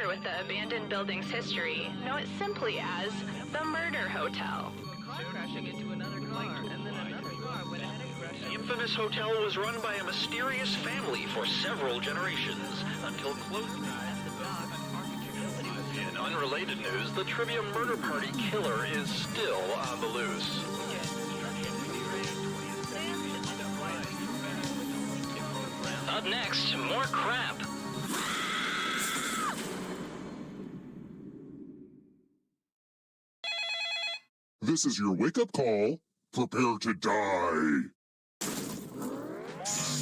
familiar with the abandoned building's history know it simply as the Murder Hotel. Crashing into another car, and then another car went ahead and crashed. The infamous hotel was run by a mysterious family for several generations, until close. In unrelated news, the trivia murder party killer is still on the loose. Up next, more crap. This is your wake-up call. Prepare to die.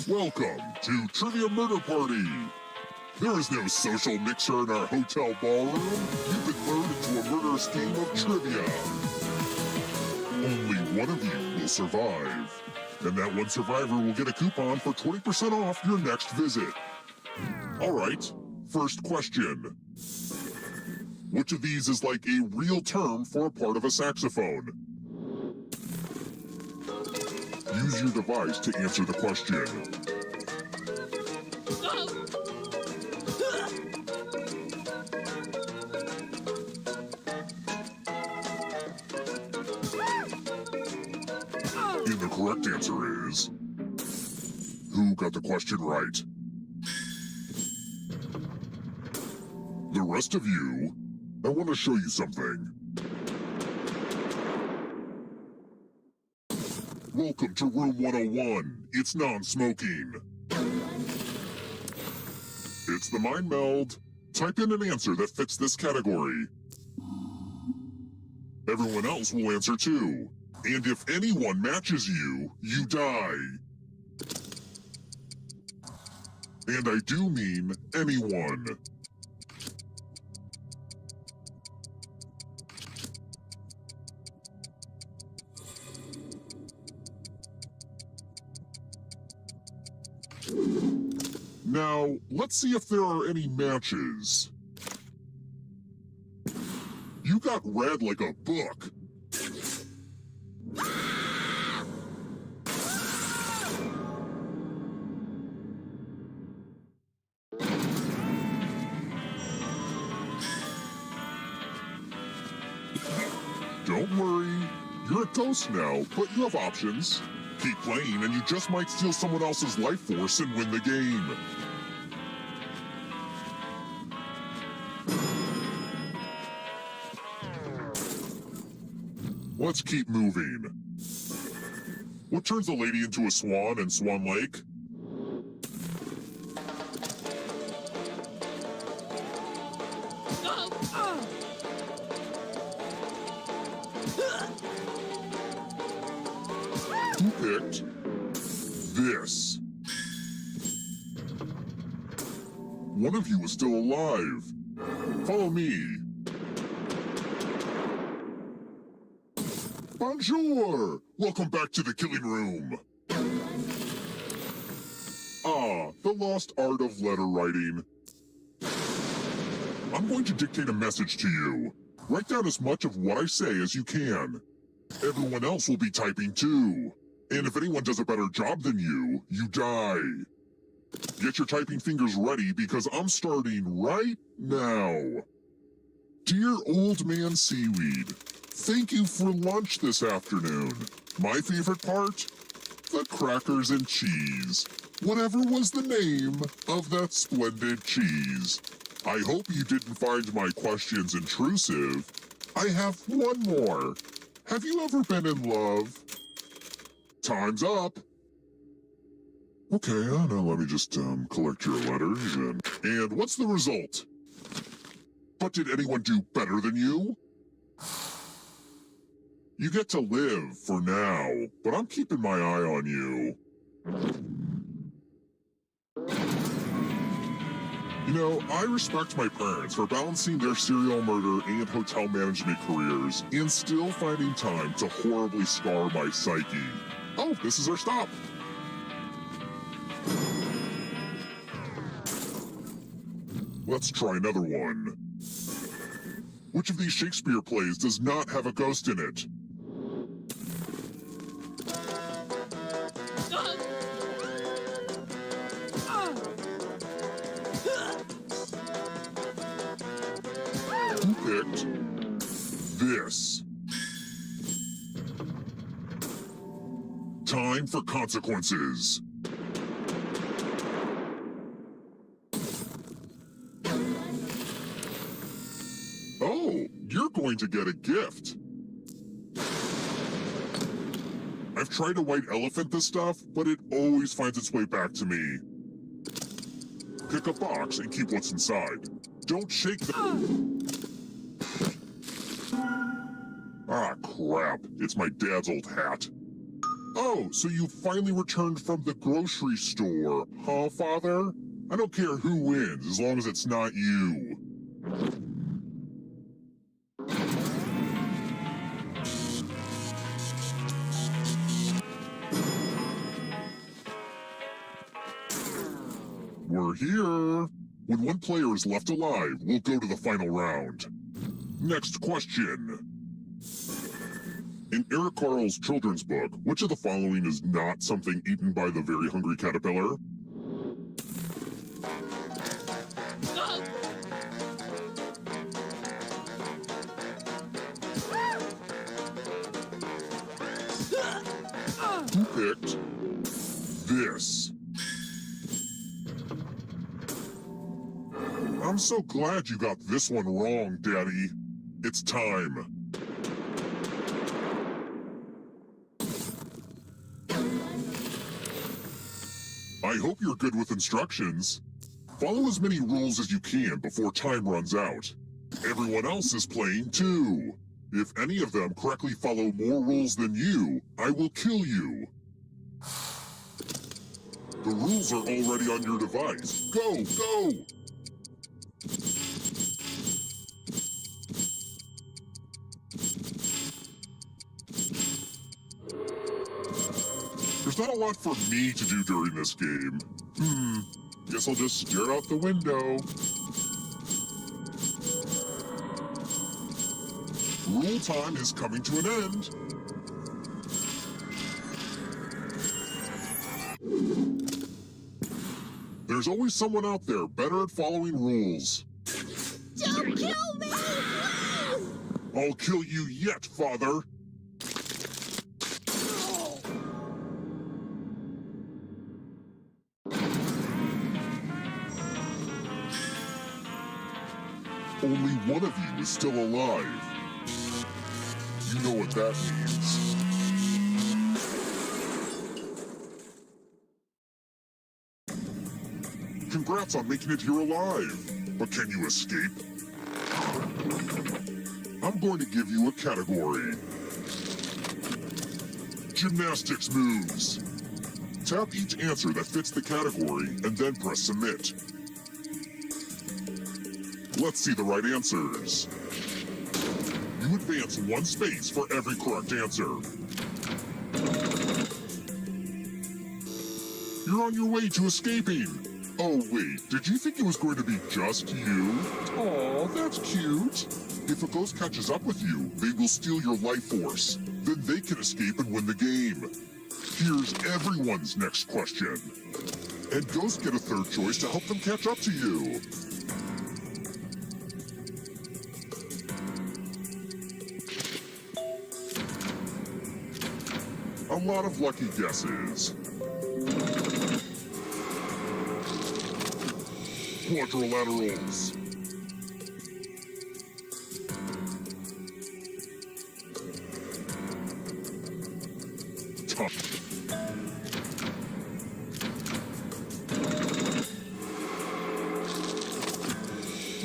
Welcome to Trivia Murder Party. There is no social mixer in our hotel ballroom. You've been lured into a murderous game of trivia. Only one of you will survive. And that one survivor will get a coupon for 20% off your next visit. All right, first question. Which of these is like a real term for a part of a saxophone? Use your device to answer the question. And the correct answer is... Who got the question right? The rest of you, I want to show you something. Welcome to room 101. It's non-smoking. It's the mind meld. Type in an answer that fits this category. Everyone else will answer too. And if anyone matches you, you die. And I do mean anyone. Now, let's see if there are any matches. You got read like a book. Don't worry, you're a ghost now, but you have options. Keep playing and you just might steal someone else's life force and win the game. Let's keep moving. What turns a lady into a swan in Swan Lake? Who picked this? One of you is still alive. Follow me. Bonjour! Welcome back to the killing room. Ah, the lost art of letter writing. I'm going to dictate a message to you. Write down as much of what I say as you can. Everyone else will be typing too. And if anyone does a better job than you, you die. Get your typing fingers ready because I'm starting right now. Dear Old Man Seaweed, thank you for lunch this afternoon. My favorite part? The crackers and cheese. Whatever was the name of that splendid cheese. I hope you didn't find my questions intrusive. I have one more. Have you ever been in love? Time's up. Okay, now let me just collect your letters and what's the result? But did anyone do better than you? You get to live for now, but I'm keeping my eye on you. You know, I respect my parents for balancing their serial murder and hotel management careers and still finding time to horribly scar my psyche. Oh, this is our stop. Let's try another one. Which of these Shakespeare plays does not have a ghost in it? this. Time for consequences. Oh, you're going to get a gift. I've tried to white elephant this stuff, but it always finds its way back to me. Pick a box and keep what's inside. Don't shake the... Ah, crap. It's my dad's old hat. Oh, so you finally returned from the grocery store, huh, Father? I don't care who wins, as long as it's not you. We're here. When one player is left alive, we'll go to the final round. Next question. In Eric Carle's children's book, which of the following is not something eaten by the very hungry caterpillar? Who picked this? I'm so glad you got this one wrong, Daddy. It's time. I hope you're good with instructions. Follow as many rules as you can before time runs out. Everyone else is playing too. If any of them correctly follow more rules than you, I will kill you. The rules are already on your device. Go, go! There's not a lot for me to do during this game. Guess I'll just stare out the window. Rule time is coming to an end. There's always someone out there better at following rules. Don't kill me! I'll kill you yet, Father. Only one of you is still alive. You know what that means. Congrats on making it here alive. But can you escape? I'm going to give you a category. Gymnastics moves. Tap each answer that fits the category and then press submit. Let's see the right answers. You advance one space for every correct answer. You're on your way to escaping. Oh wait, did you think it was going to be just you? Aw, that's cute. If a ghost catches up with you, they will steal your life force. Then they can escape and win the game. Here's everyone's next question. And ghosts get a third choice to help them catch up to you. A lot of lucky guesses. Quadrilaterals.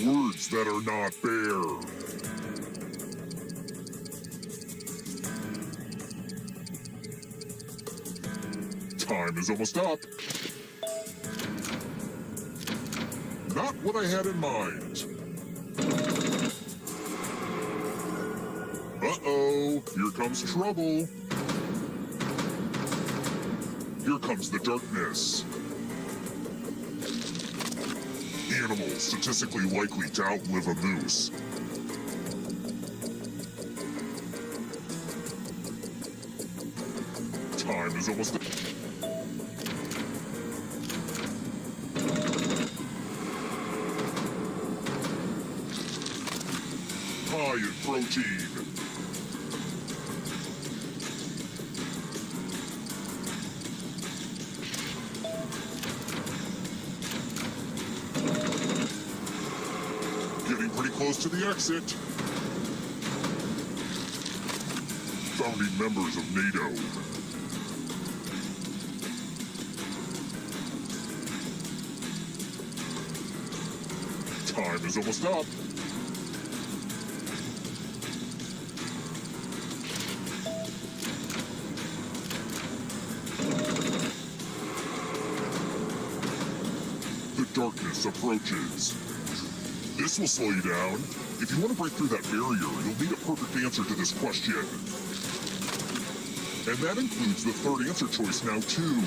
Words that are not fair. Time is almost up. Not what I had in mind. Uh-oh, here comes trouble. Here comes the darkness. Animals statistically likely to outlive a moose. Time is almost up. I protein. Getting pretty close to the exit. Founding members of NATO. Time is almost up. The darkness approaches. This will slow you down. If you want to break through that barrier, you'll need a perfect answer to this question. And that includes the third answer choice now, too.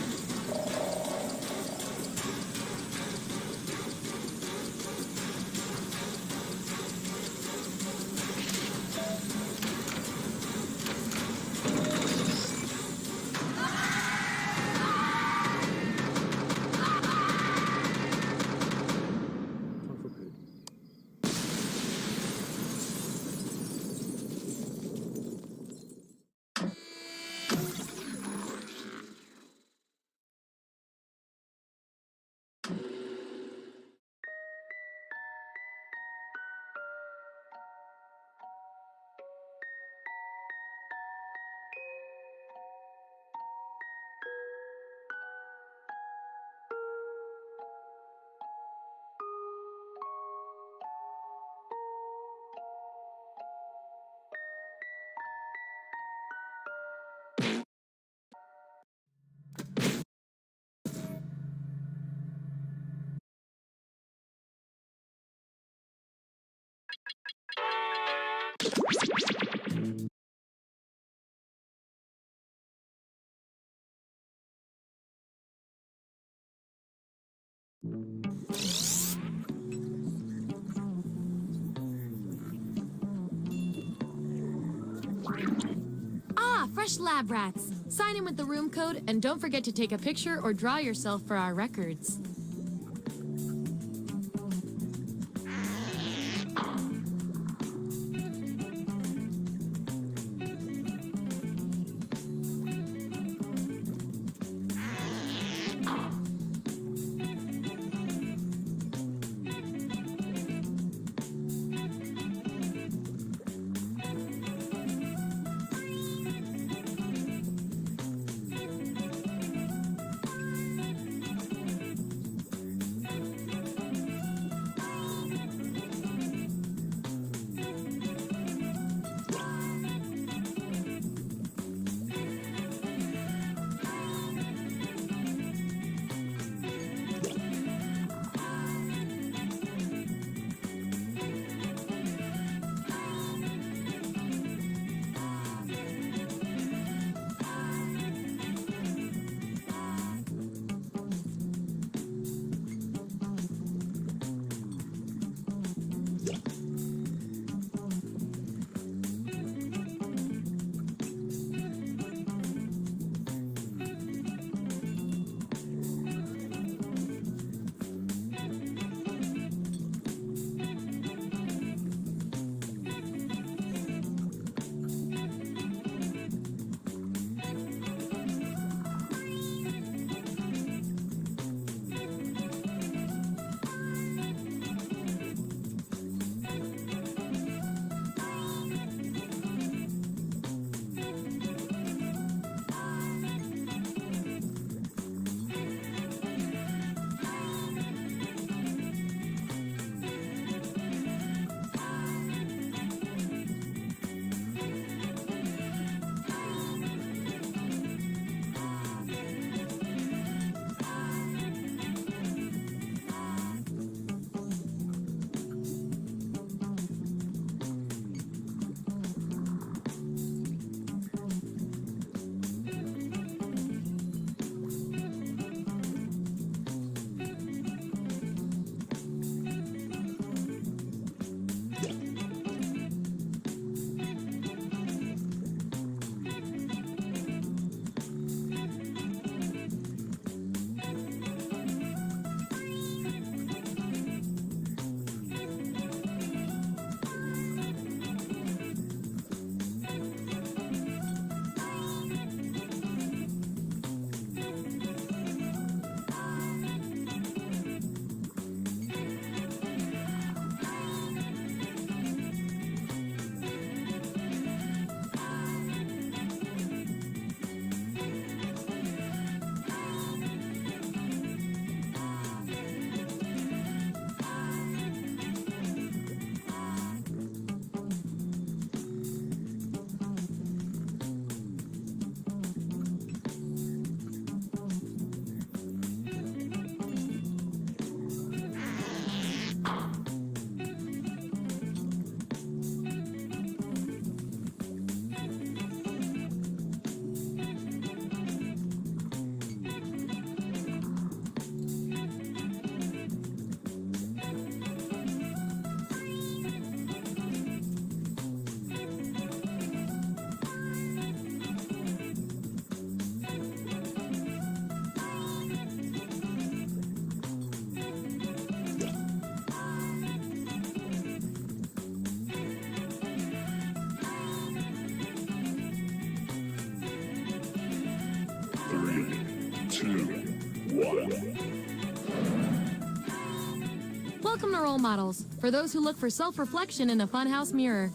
Ah, fresh lab rats. Sign in with the room code and don't forget to take a picture or draw yourself for our records. Welcome to Role Models, for those who look for self-reflection in a funhouse mirror.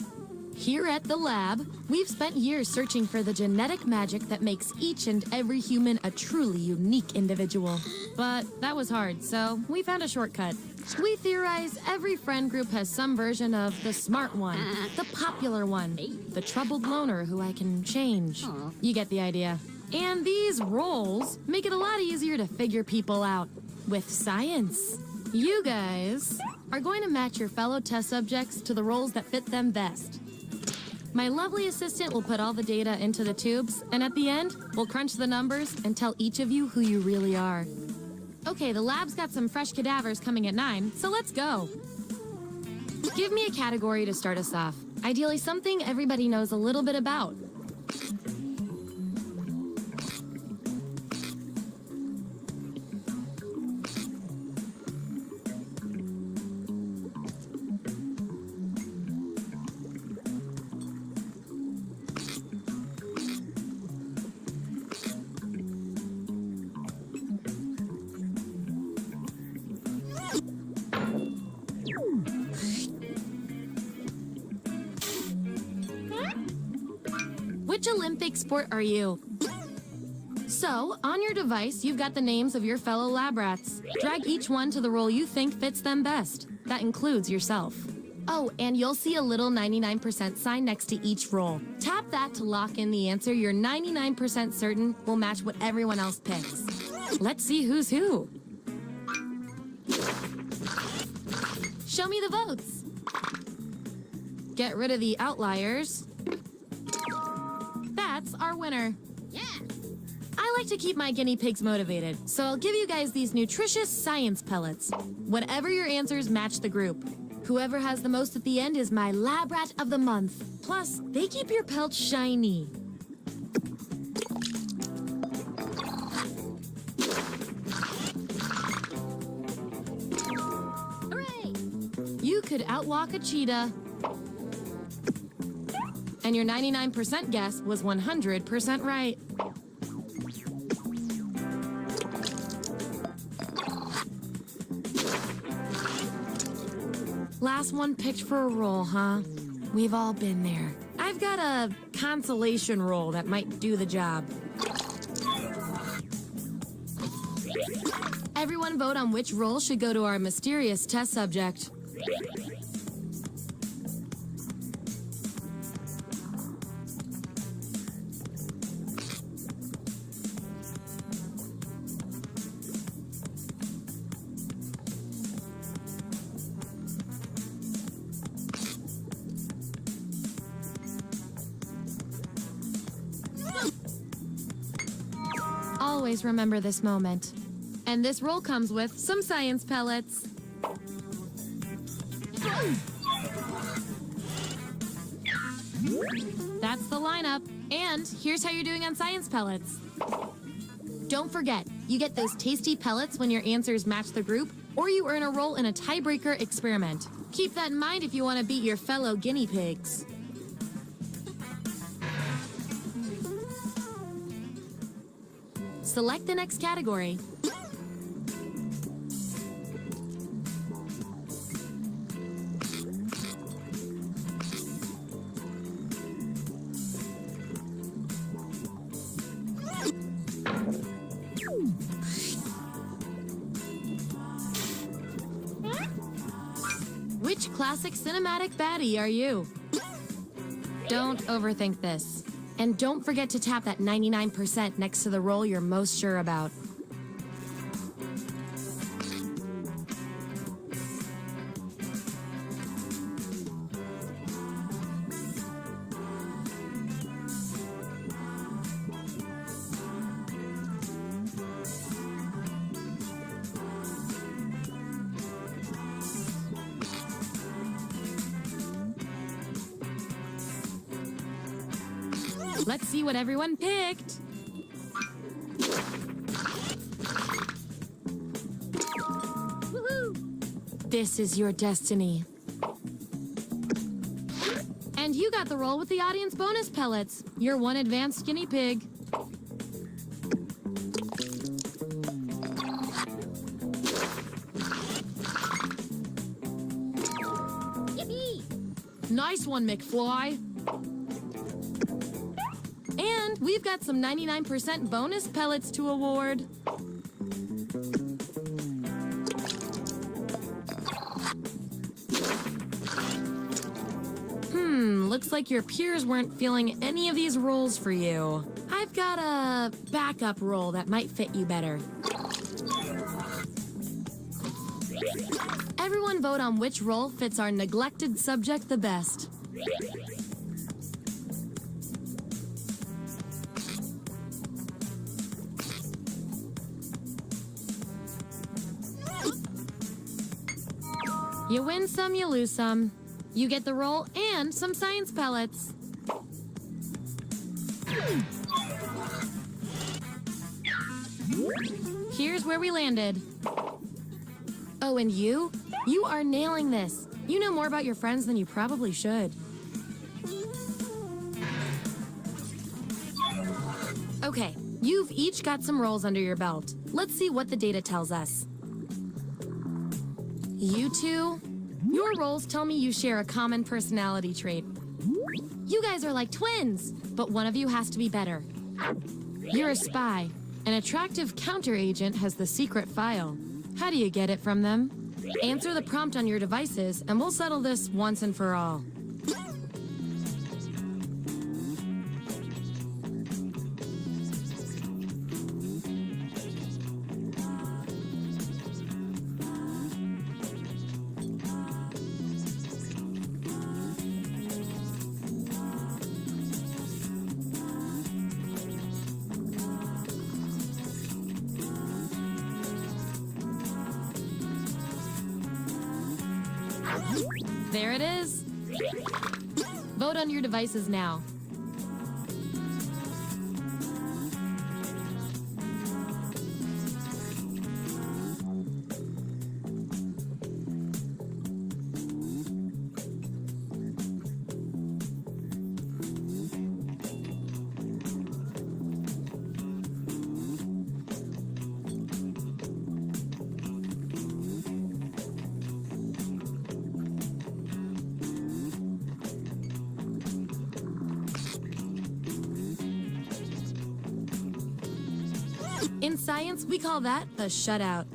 Here at the lab, we've spent years searching for the genetic magic that makes each and every human a truly unique individual. But that was hard, so we found a shortcut. We theorize every friend group has some version of the smart one, the popular one, the troubled loner who I can change. You get the idea. And these roles make it a lot easier to figure people out with science. You guys are going to match your fellow test subjects to the roles that fit them best. My lovely assistant will put all the data into the tubes, and at the end, we'll crunch the numbers and tell each of you who you really are. Okay, the lab's got some fresh cadavers coming at 9, so let's go. Give me a category to start us off. Ideally, something everybody knows a little bit about. Which Olympic sport are you? So, on your device, you've got the names of your fellow lab rats. Drag each one to the role you think fits them best. That includes yourself. Oh, and you'll see a little 99% sign next to each role. Tap that to lock in the answer you're 99% certain will match what everyone else picks. Let's see who's who. Show me the votes. Get rid of the outliers. That's our winner. Yeah. I like to keep my guinea pigs motivated, so I'll give you guys these nutritious science pellets. Whatever your answers match the group. Whoever has the most at the end is my lab rat of the month. Plus, they keep your pelts shiny. Hooray! You could outwalk a cheetah. And your 99% guess was 100% right. Last one picked for a role, huh? We've all been there. I've got a consolation role that might do the job. Everyone vote on which role should go to our mysterious test subject. Always remember this moment. And this roll comes with some science pellets. That's the lineup. And here's how you're doing on science pellets. Don't forget, you get those tasty pellets when your answers match the group, or you earn a role in a tiebreaker experiment. Keep that in mind if you want to beat your fellow guinea pigs. Select the next category. Which classic cinematic baddie are you? Don't overthink this. And don't forget to tap that 99% next to the role you're most sure about. Let's see what everyone picked. Woohoo! This is your destiny. And you got the role with the audience bonus pellets. You're one advanced guinea pig. Nice one, McFly. And we've got some 99% bonus pellets to award. Looks like your peers weren't feeling any of these roles for you. I've got a backup role that might fit you better. Everyone vote on which role fits our neglected subject the best. You win some, you lose some. You get the role and some science pellets. Here's where we landed. Oh, and you? You are nailing this. You know more about your friends than you probably should. Okay, you've each got some roles under your belt. Let's see what the data tells us. You two? Your roles tell me you share a common personality trait. You guys are like twins, but one of you has to be better. You're a spy. An attractive counteragent has the secret file. How do you get it from them? Answer the prompt on your devices, and we'll settle this once and for all. There it is. Vote on your devices now. In science, we call that a shutout.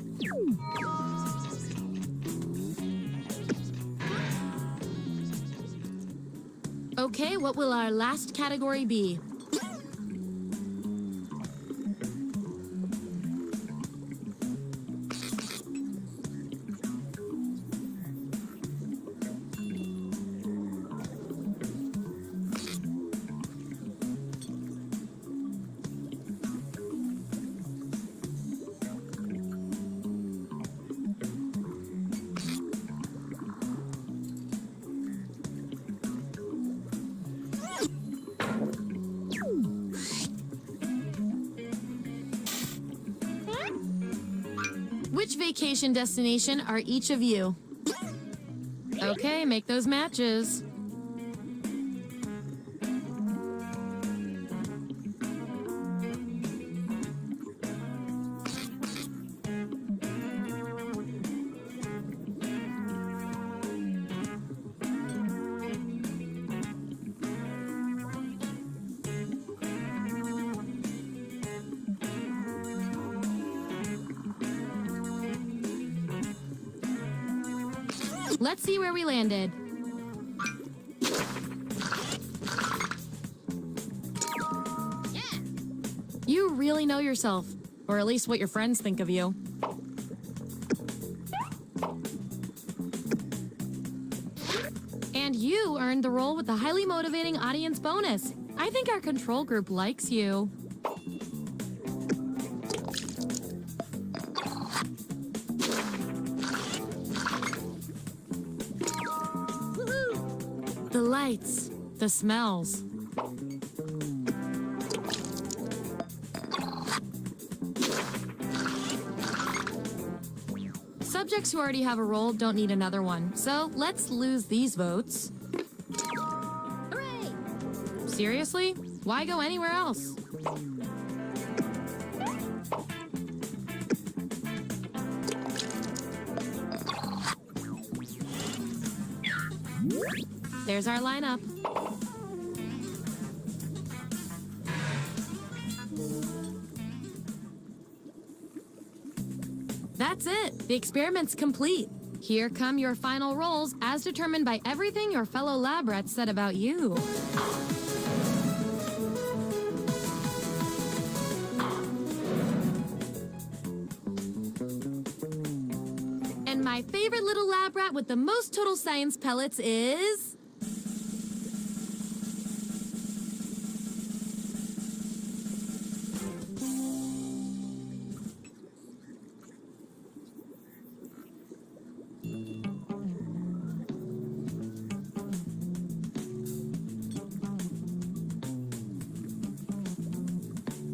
Okay, what will our last category be? Which vacation destination are each of you? Okay, make those matches. Let's see where we landed. Yeah. You really know yourself, or at least what your friends think of you. And you earned the role with the highly motivating audience bonus. I think our control group likes you. The lights, the smells. Subjects who already have a role don't need another one, so let's lose these votes. Hooray! Seriously? Why go anywhere else? there's our lineup. That's it. The experiment's complete. Here come your final rolls, as determined by everything your fellow lab rats said about you. And my favorite little lab rat with the most total science pellets is...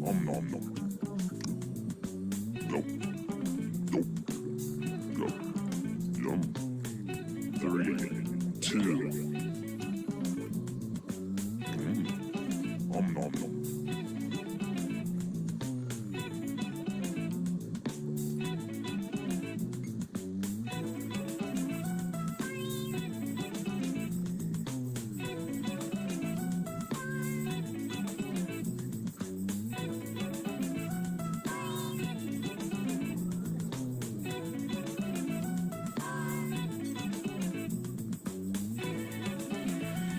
Nom nom nom. Nope. Nope. Nope. Yum. 3, 2. Nom nom nom.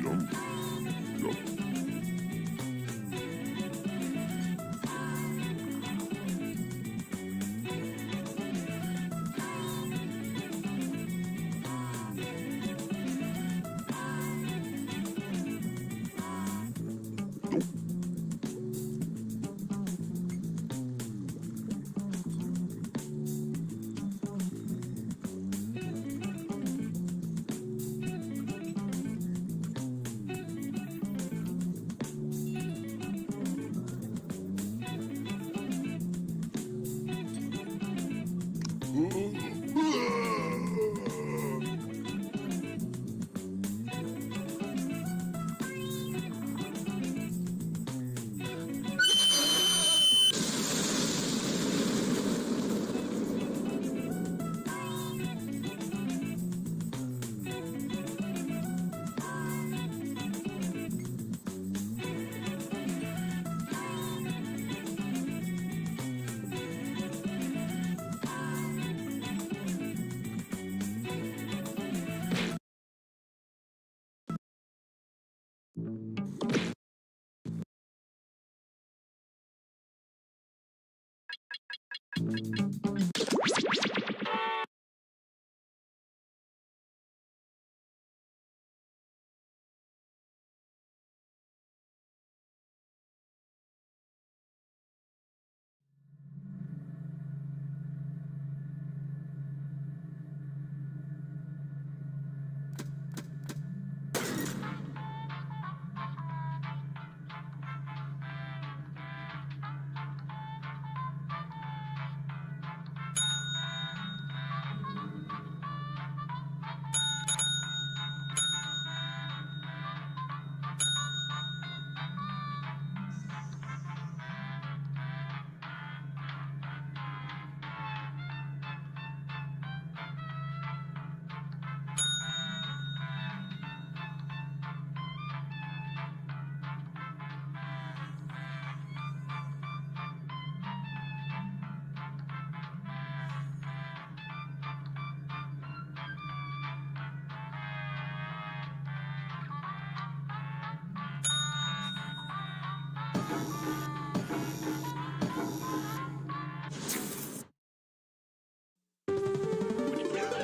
Yum. Yup.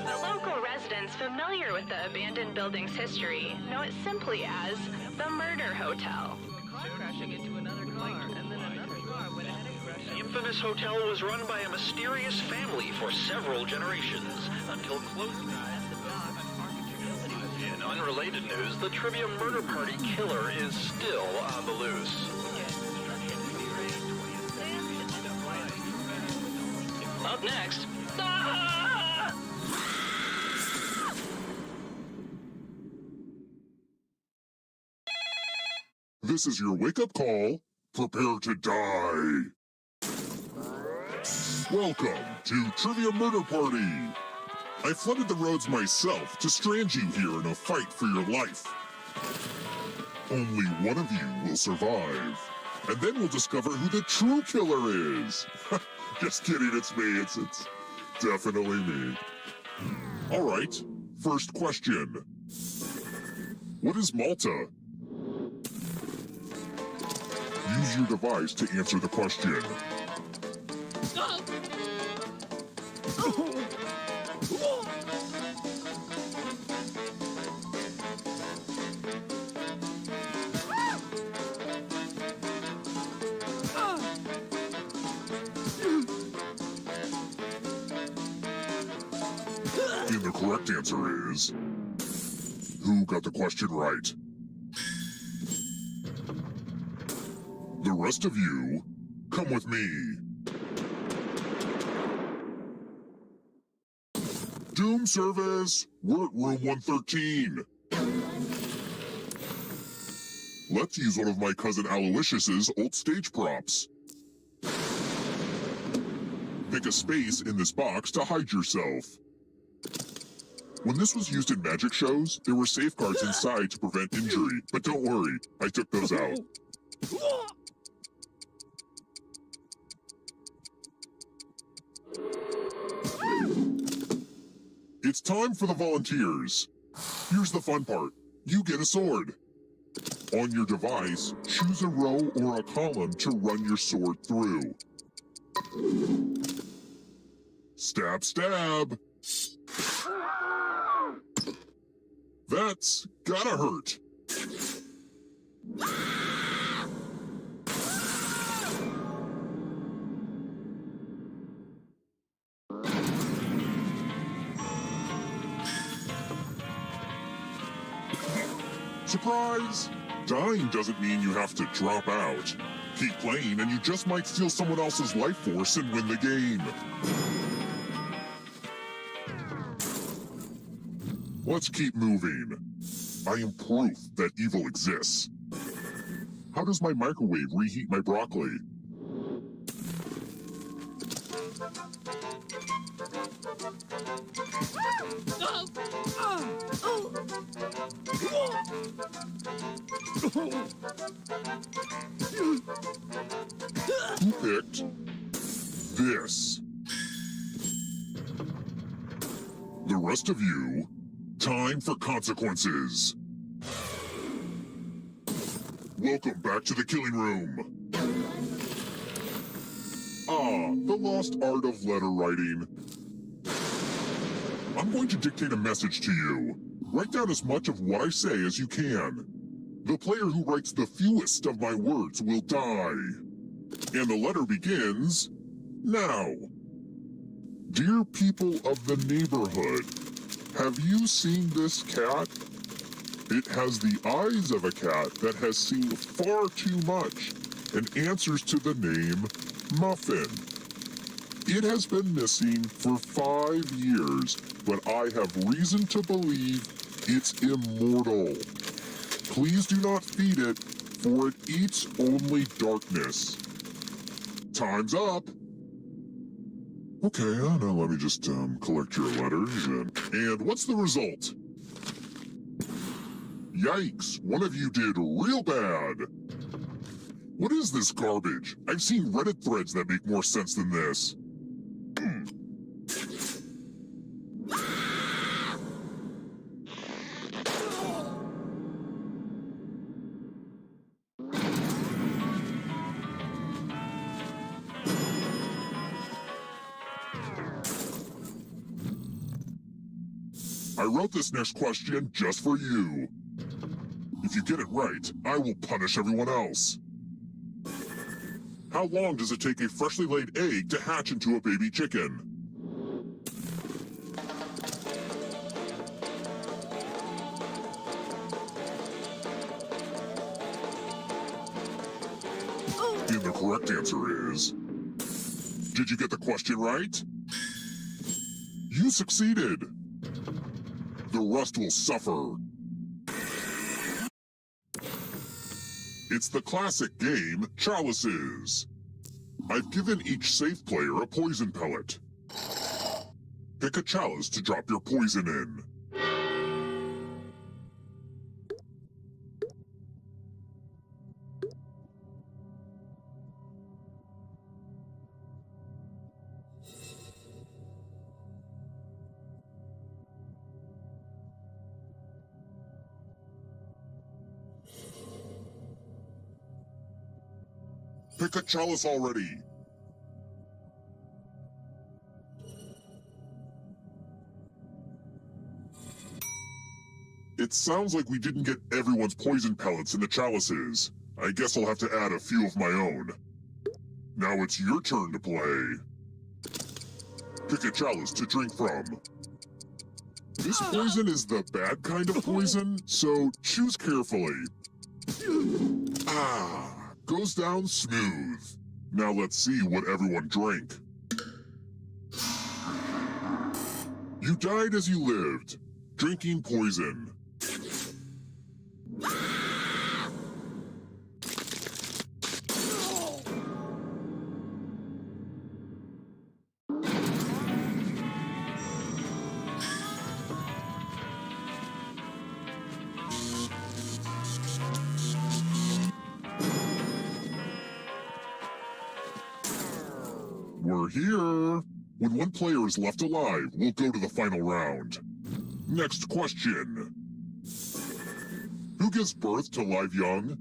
The local residents familiar with the abandoned building's history know it simply as the Murder Hotel. Car crashing into another car, and then another car went ahead and crashed. The infamous hotel was run by a mysterious family for several generations until close. In unrelated news, the Trivia Murder Party killer is still on the loose. Up next. This is your wake-up call. Prepare to die. Welcome to Trivia Murder Party. I flooded the roads myself to strand you here in a fight for your life. Only one of you will survive. And then we'll discover who the true killer is. Just kidding, it's me. It's definitely me. All right, first question. What is Malta? Use your device to answer the question. And the correct answer is... Who got the question right? The rest of you, come with me. Doom service, we're at room 113. Let's use one of my cousin Aloysius's old stage props. Pick a space in this box to hide yourself. When this was used in magic shows, there were safeguards inside to prevent injury, but don't worry, I took those out. It's time for the volunteers. Here's the fun part. You get a sword. On your device, choose a row or a column to run your sword through. Stab, stab. That's gotta hurt. Surprise! Dying doesn't mean you have to drop out. Keep playing and you just might steal someone else's life force and win the game. Let's keep moving. I am proof that evil exists. How does my microwave reheat my broccoli? Who picked this? The rest of you, time for consequences. Welcome back to the killing room. Ah, the lost art of letter writing. I'm going to dictate a message to you. Write down as much of what I say as you can. The player who writes the fewest of my words will die. And the letter begins now. Dear people of the neighborhood, have you seen this cat? It has the eyes of a cat that has seen far too much and answers to the name Muffin. It has been missing for 5 years, but I have reason to believe it's immortal. Please do not feed it, for it eats only darkness. Time's up. Okay, now let me just collect your letters and what's the result? Yikes, one of you did real bad. What is this garbage? I've seen Reddit threads that make more sense than this. I wrote this next question just for you. If you get it right, I will punish everyone else. How long does it take a freshly laid egg to hatch into a baby chicken? And the correct answer is... Did you get the question right? You succeeded! The rest will suffer. It's the classic game, Chalices. I've given each safe player a poison pellet. Pick a chalice to drop your poison in. Pick a chalice already. It sounds like we didn't get everyone's poison pellets in the chalices. I guess I'll have to add a few of my own. Now it's your turn to play. Pick a chalice to drink from. This poison is the bad kind of poison, so choose carefully. Ah, goes down smooth. Now let's see what everyone drank. You died as you lived, drinking poison. We're here. When one player is left alive, we'll go to the final round. Next question. Who gives birth to live young?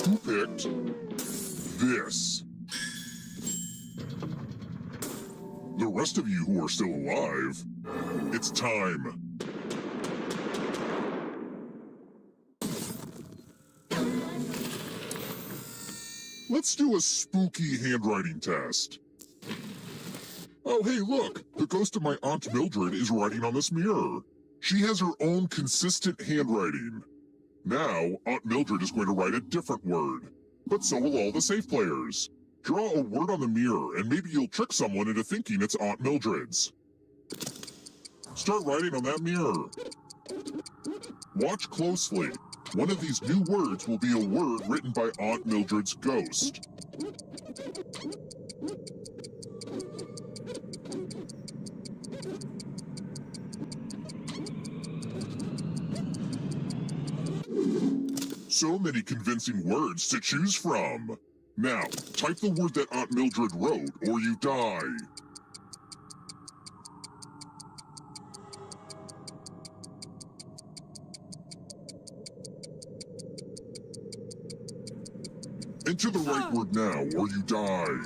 Who picked this? The rest of you who are still alive, it's time. Let's do a spooky handwriting test. Oh, hey, look! The ghost of my Aunt Mildred is writing on this mirror. She has her own consistent handwriting. Now, Aunt Mildred is going to write a different word. But so will all the safe players. Draw a word on the mirror, and maybe you'll trick someone into thinking it's Aunt Mildred's. Start writing on that mirror. Watch closely. One of these new words will be a word written by Aunt Mildred's ghost. So many convincing words to choose from. Now, type the word that Aunt Mildred wrote, or you die. Enter the right word now, or you die.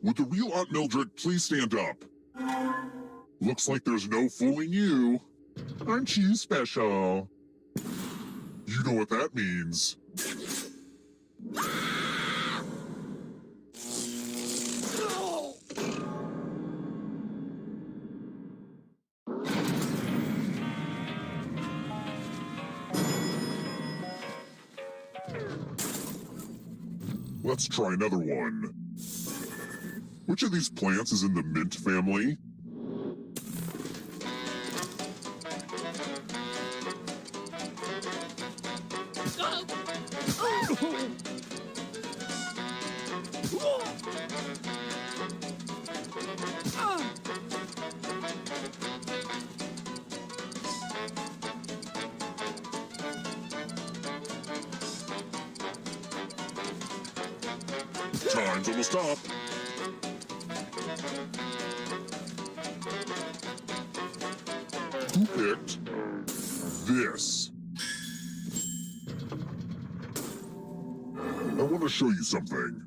Would the real Aunt Mildred please stand up? Looks like there's no fooling you. Aren't you special? You know what that means. Let's try another one. Which of these plants is in the mint family? Time's almost up. Who picked this? I want to show you something.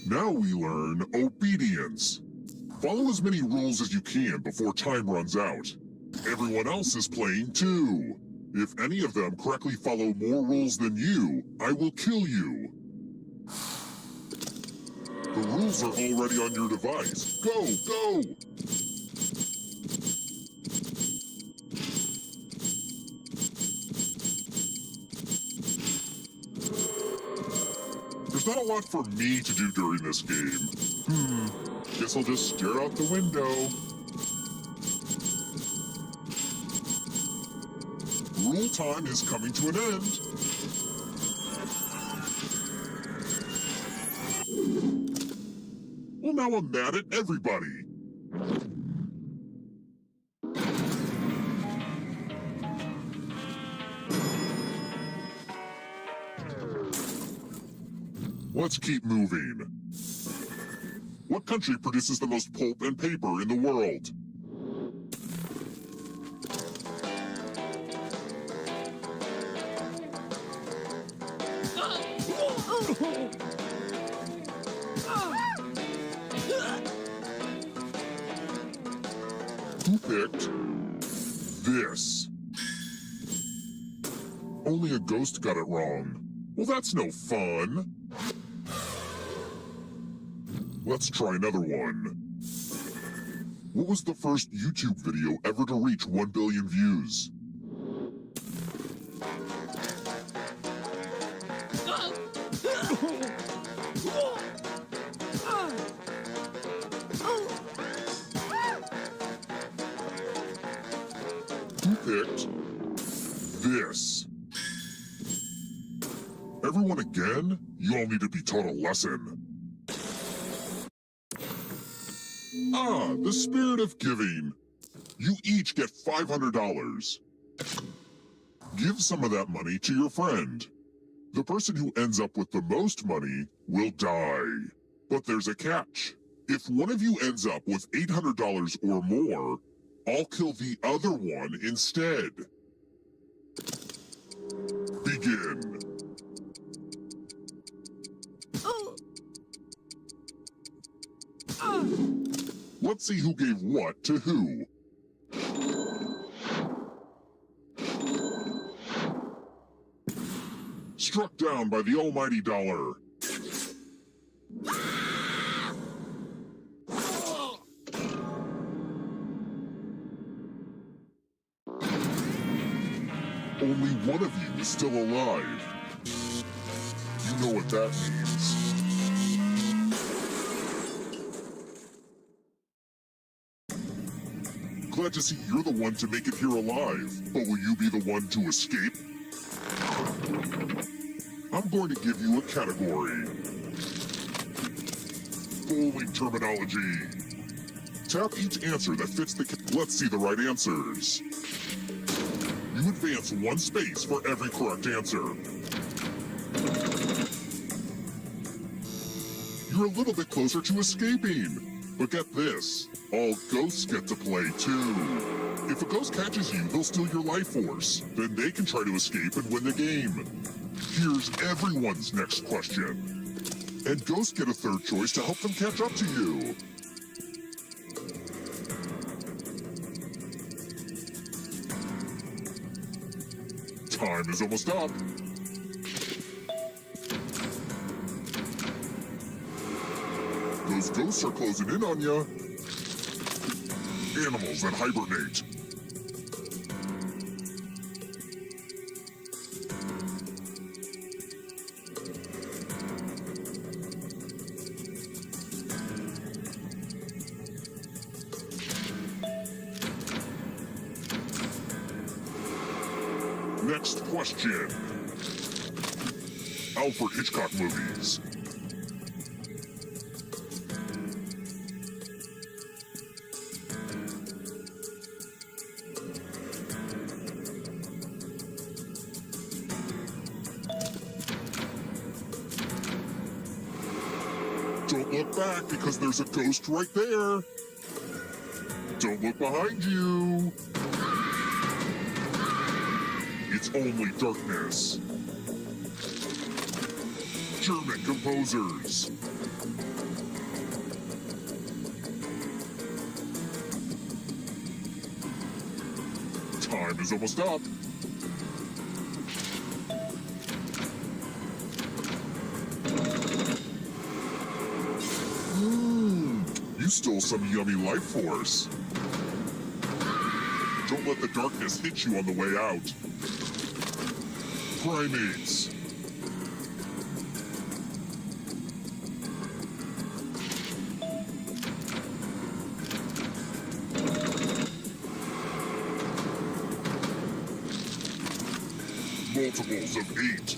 Now we learn obedience. Follow as many rules as you can before time runs out. Everyone else is playing too. If any of them correctly follow more rules than you, I will kill you. The rules are already on your device. Go, go! There's not a lot for me to do during this game. Guess I'll just stare out the window. Rule time is coming to an end. Well, now I'm mad at everybody. Let's keep moving. What country produces the most pulp and paper in the world? Who picked this? Only a ghost got it wrong. Well, that's no fun. Let's try another one. What was the first YouTube video ever to reach 1 billion views? Who picked this? Everyone again? You all need to be taught a lesson. Ah, the spirit of giving. You each get $500. Give some of that money to your friend. The person who ends up with the most money will die. But there's a catch. If one of you ends up with $800 or more, I'll kill the other one instead. Begin. Let's see who gave what to who. Struck down by the almighty dollar. Only one of you is still alive. You know what that means. Glad to see you're the one to make it here alive, but will you be the one to escape? I'm going to give you a category. Bowling terminology. Tap each answer that fits the Let's see the right answers. You advance 1 space for every correct answer. You're a little bit closer to escaping. But get this, all ghosts get to play too. If a ghost catches you, they'll steal your life force. Then they can try to escape and win the game. Here's everyone's next question. And ghosts get a third choice to help them catch up to you. Time is almost up. Those ghosts are closing in on you. Animals that hibernate. Next question. Alfred Hitchcock movies. Don't look back because there's a ghost right there. Don't look behind you. It's only darkness. German composers. Time is almost up. You stole some yummy life force. Don't let the darkness hit you on the way out. Primates. multiples of 8.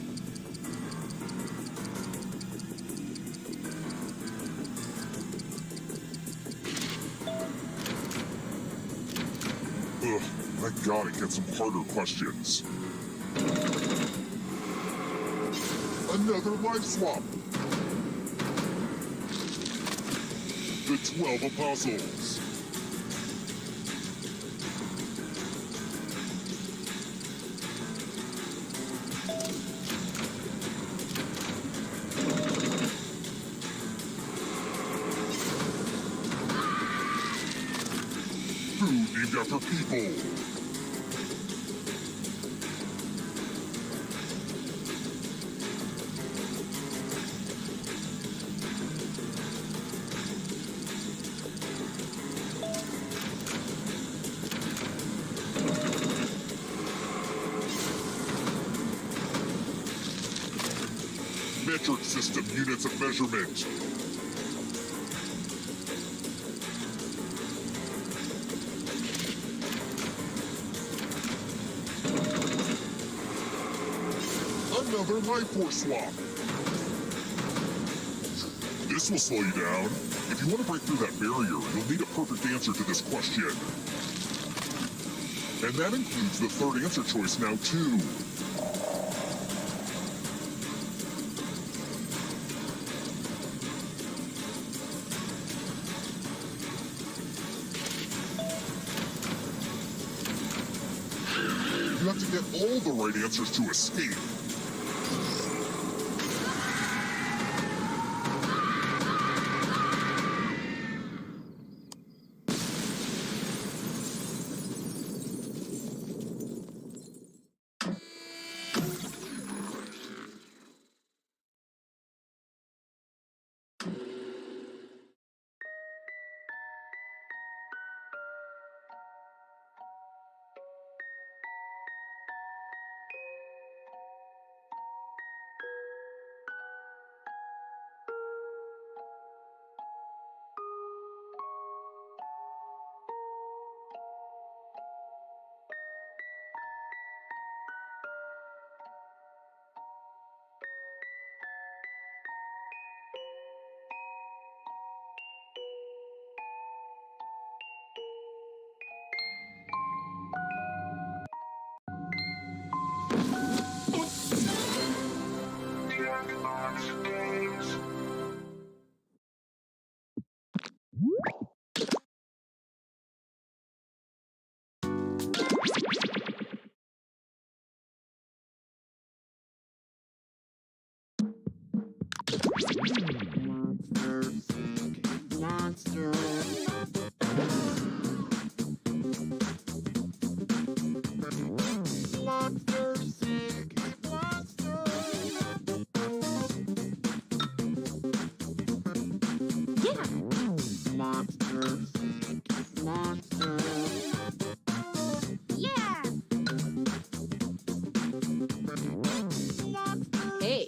Ugh, I gotta get some harder questions. Another life swap. The 12 Apostles. Food named after people. Metric system units of measurement. Another life force swap. This will slow you down. If you want to break through that barrier, you'll need a perfect answer to this question. And that includes the third answer choice now, too. You have to get all the right answers to escape. Hey.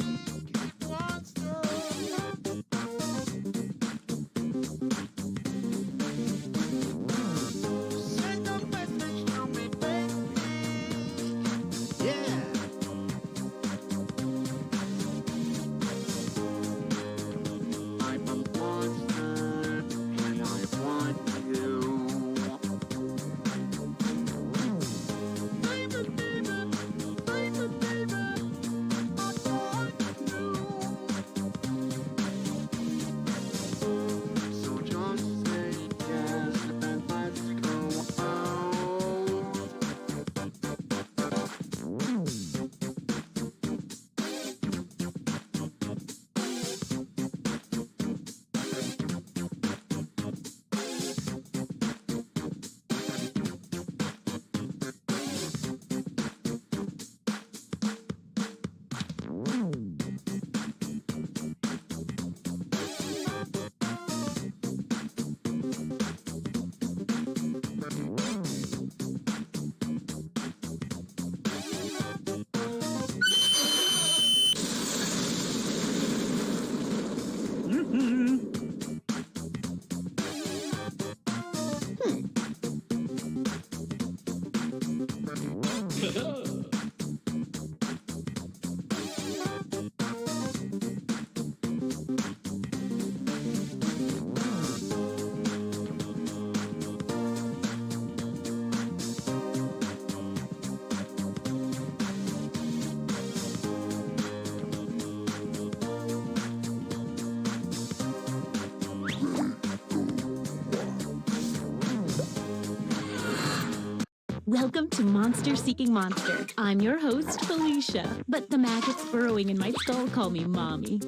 Welcome to Monster Seeking Monster. I'm your host, Felicia, but the maggots burrowing in my skull call me Mommy.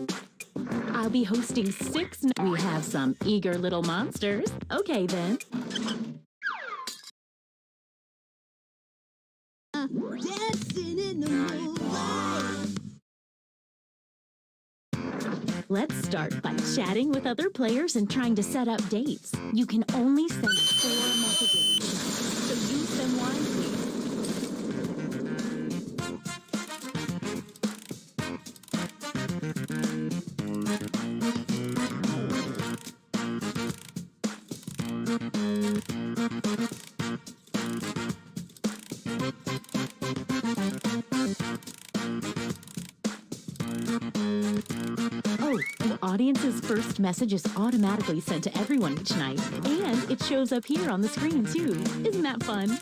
I'll be hosting 6. We have some eager little monsters. Okay, then. Dancing in the moonlight. Let's start by chatting with other players and trying to set up dates. You can only send 4 messages, so use them wisely. Oh, the audience's first message is automatically sent to everyone each night, and it shows up here on the screen too. Isn't that fun?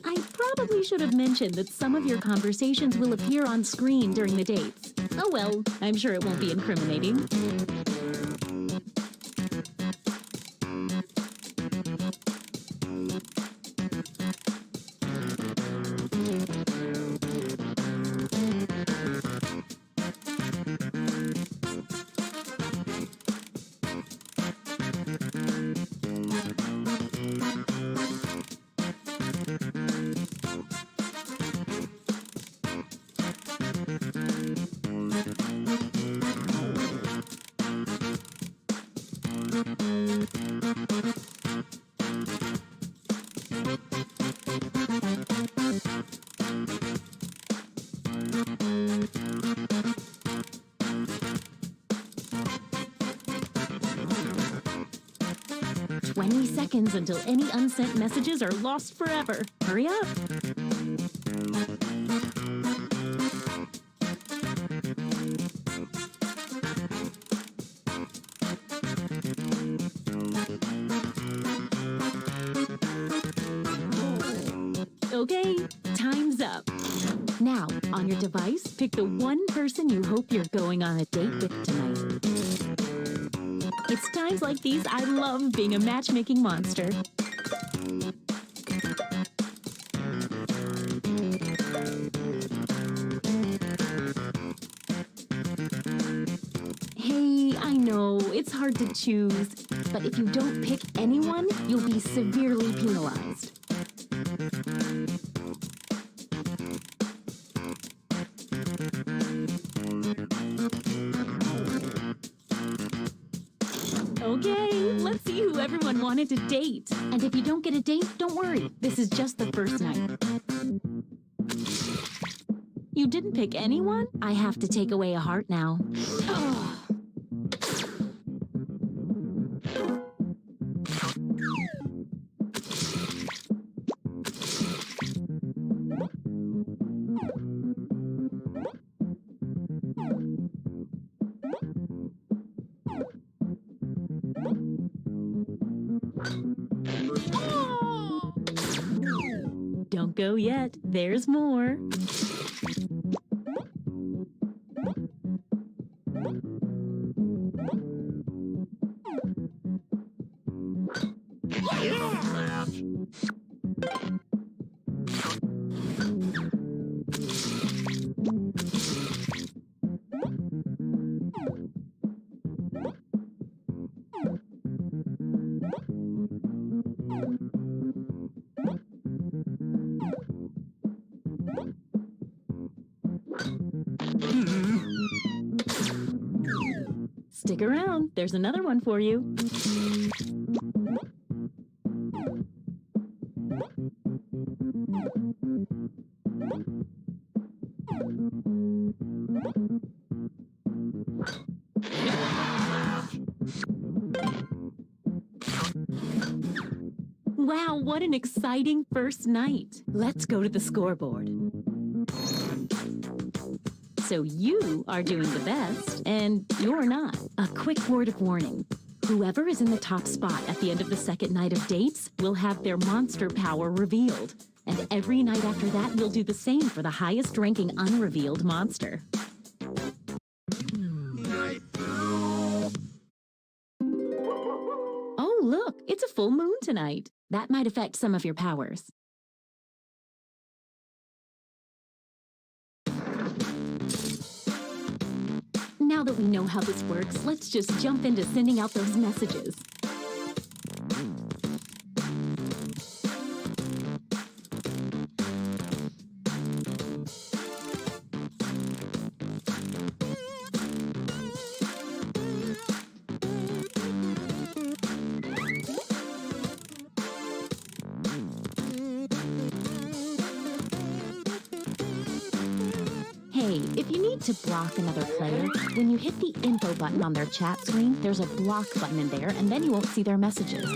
I probably should have mentioned that some of your conversations will appear on screen during the dates. Oh well, I'm sure it won't be incriminating. Seconds until any unsent messages are lost forever. Hurry up! Okay, time's up. Now, on your device, pick the one person you hope you're going on a date with tonight. It's times like these I love being a matchmaking monster. Hey, I know, it's hard to choose, but if you don't pick anyone, you'll be severely penalized. Okay, let's see who everyone wanted to date. And if you don't get a date, don't worry. This is just the first night. You didn't pick anyone? I have to take away a heart now. Oh. Don't go yet. There's more. Stick around. There's another one for you. Wow, what an exciting first night. Let's go to the scoreboard. So you are doing the best, and you're not. A quick word of warning. Whoever is in the top spot at the end of the second night of dates will have their monster power revealed. And every night after that, you'll do the same for the highest ranking unrevealed monster. Oh, look, it's a full moon tonight. That might affect some of your powers. Now that we know how this works, let's just jump into sending out those messages. Hey, if you need to block another player, when you hit the info button on their chat screen, there's a block button in there, and then you won't see their messages.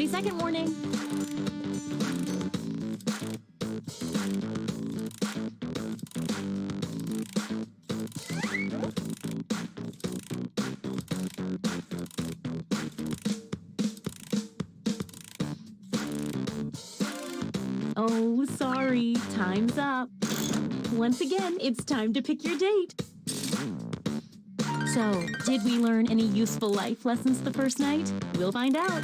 Second warning. Oh, sorry. Time's up. Once again, it's time to pick your date. So, did we learn any useful life lessons the first night? We'll find out.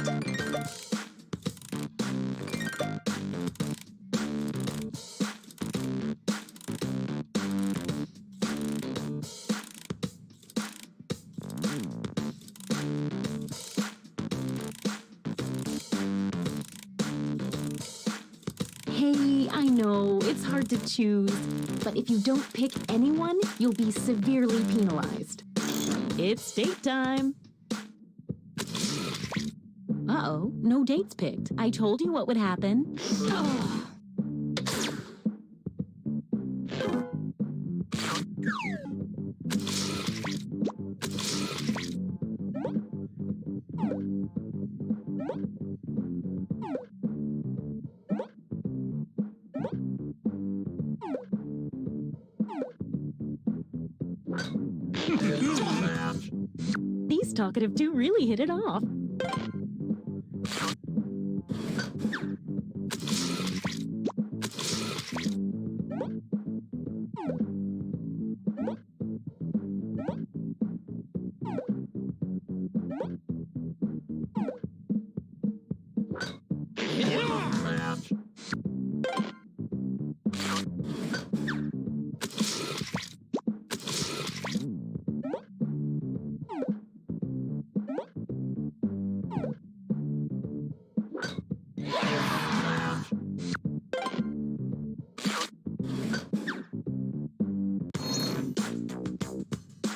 Hey, I know, it's hard to choose, but if you don't pick anyone, you'll be severely penalized. It's date time! Uh-oh, no dates picked. I told you what would happen. These talkative two really hit it off.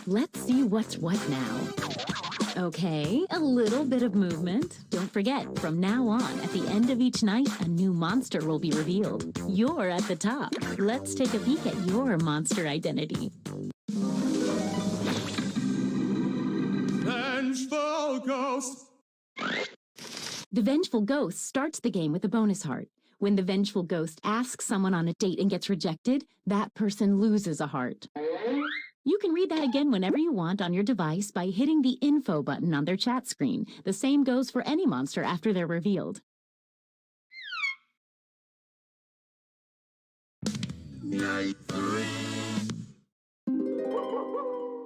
Let's see what's what now. Okay, a little bit of movement. Don't forget, from now on, at the end of each night, a new monster will be revealed. You're at the top. Let's take a peek at your monster identity. Vengeful Ghost! The Vengeful Ghost starts the game with a bonus heart. When the Vengeful Ghost asks someone on a date and gets rejected, that person loses a heart. You can read that again whenever you want on your device by hitting the info button on their chat screen. The same goes for any monster after they're revealed. Night 3.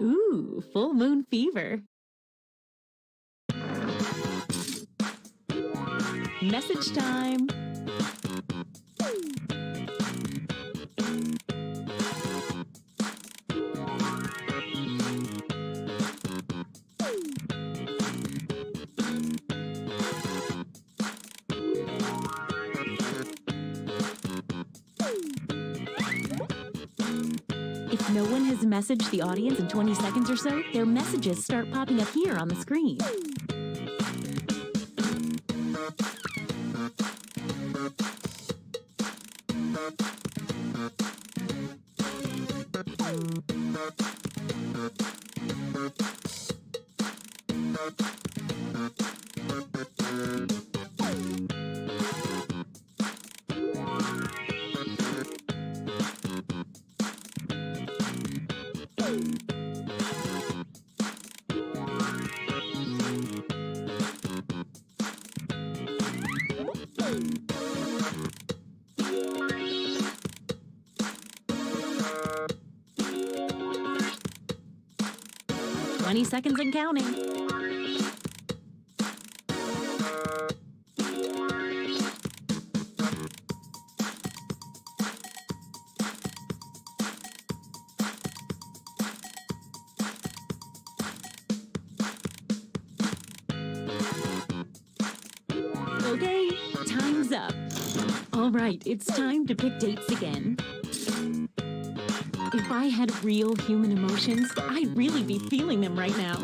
Ooh, full moon fever. Message time. If no one has messaged the audience in 20 seconds or so, their messages start popping up here on the screen. Seconds and counting. Okay, time's up. All right, it's time to pick dates again. If I had real human emotions, I'd really be feeling them right now.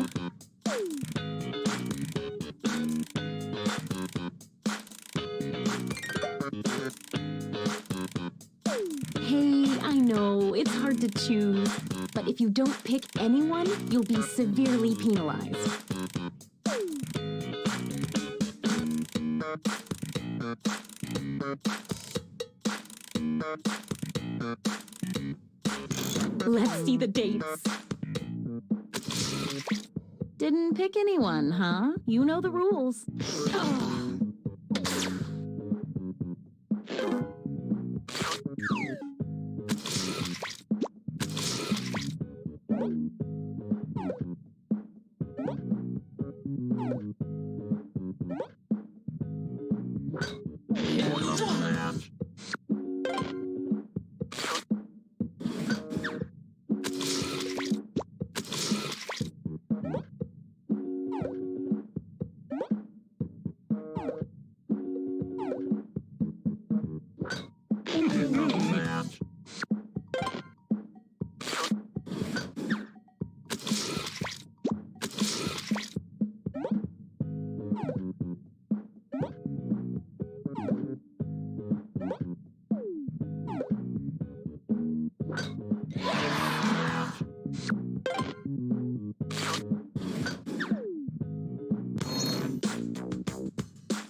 Hey, I know, it's hard to choose, but if you don't pick anyone, you'll be severely penalized. Let's see the dates. Didn't pick anyone, huh? You know the rules.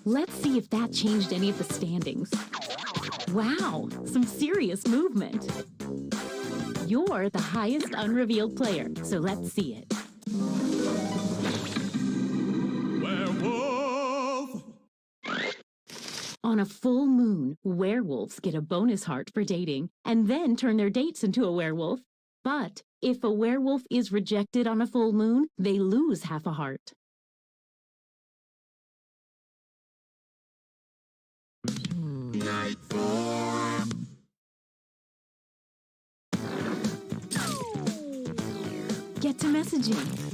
Let's see if that changed any of the standings. Wow, some serious movement. You're the highest unrevealed player, so let's see it. Werewolf! On a full moon, werewolves get a bonus heart for dating, and then turn their dates into a werewolf. But if a werewolf is rejected on a full moon, they lose half a heart. Night form! Get to messaging.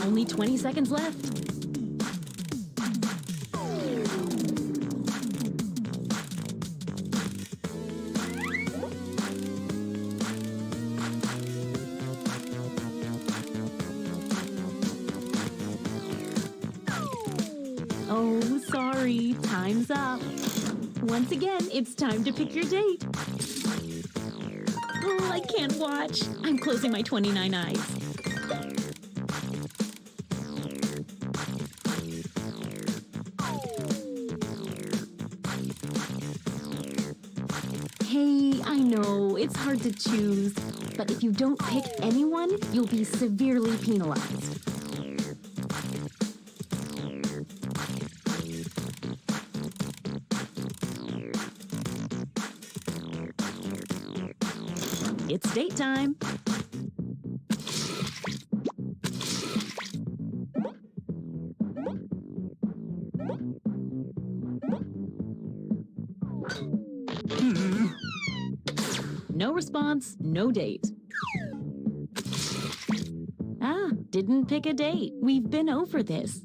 Only 20 seconds left. Time's up. Once again, it's time to pick your date. Oh, I can't watch. I'm closing my 29 eyes. Hey, I know, it's hard to choose, but if you don't pick anyone, you'll be severely penalized. It's date time. No response, no date. Ah, didn't pick a date. We've been over this.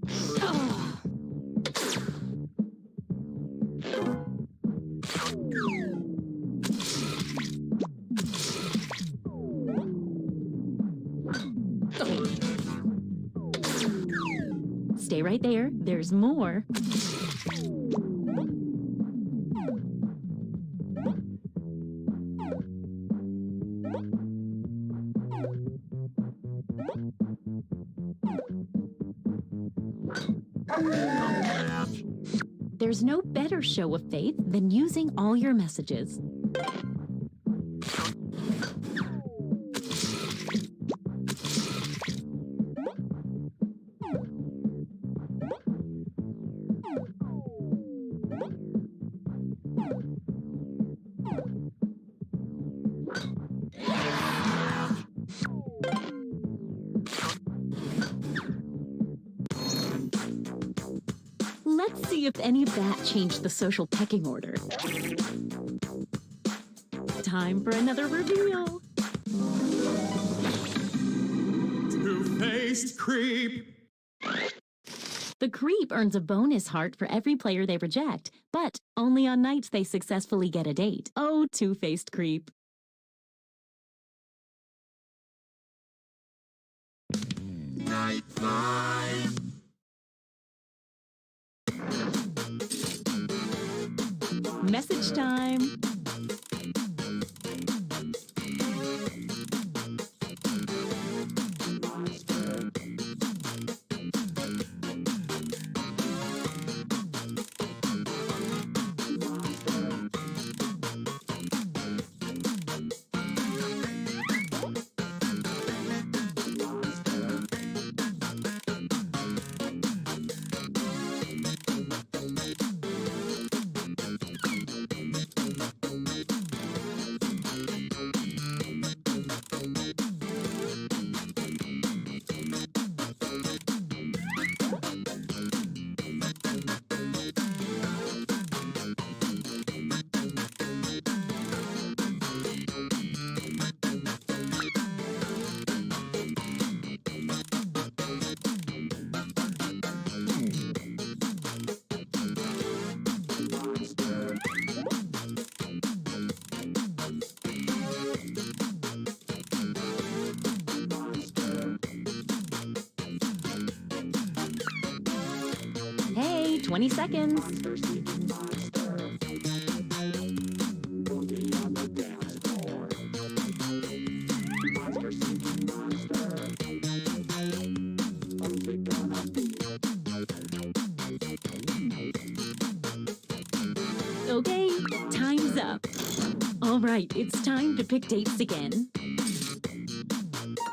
Stay right there. There's more. There's no better show of faith than using all your messages. Let's see if any of that changed the social pecking order. Time for another reveal. Two-faced creep. The creep earns a bonus heart for every player they reject, but only on nights they successfully get a date. Oh, two-faced creep. Night 5. Message time. Hey, 20 seconds. Okay, time's up. All right, it's time to pick dates again.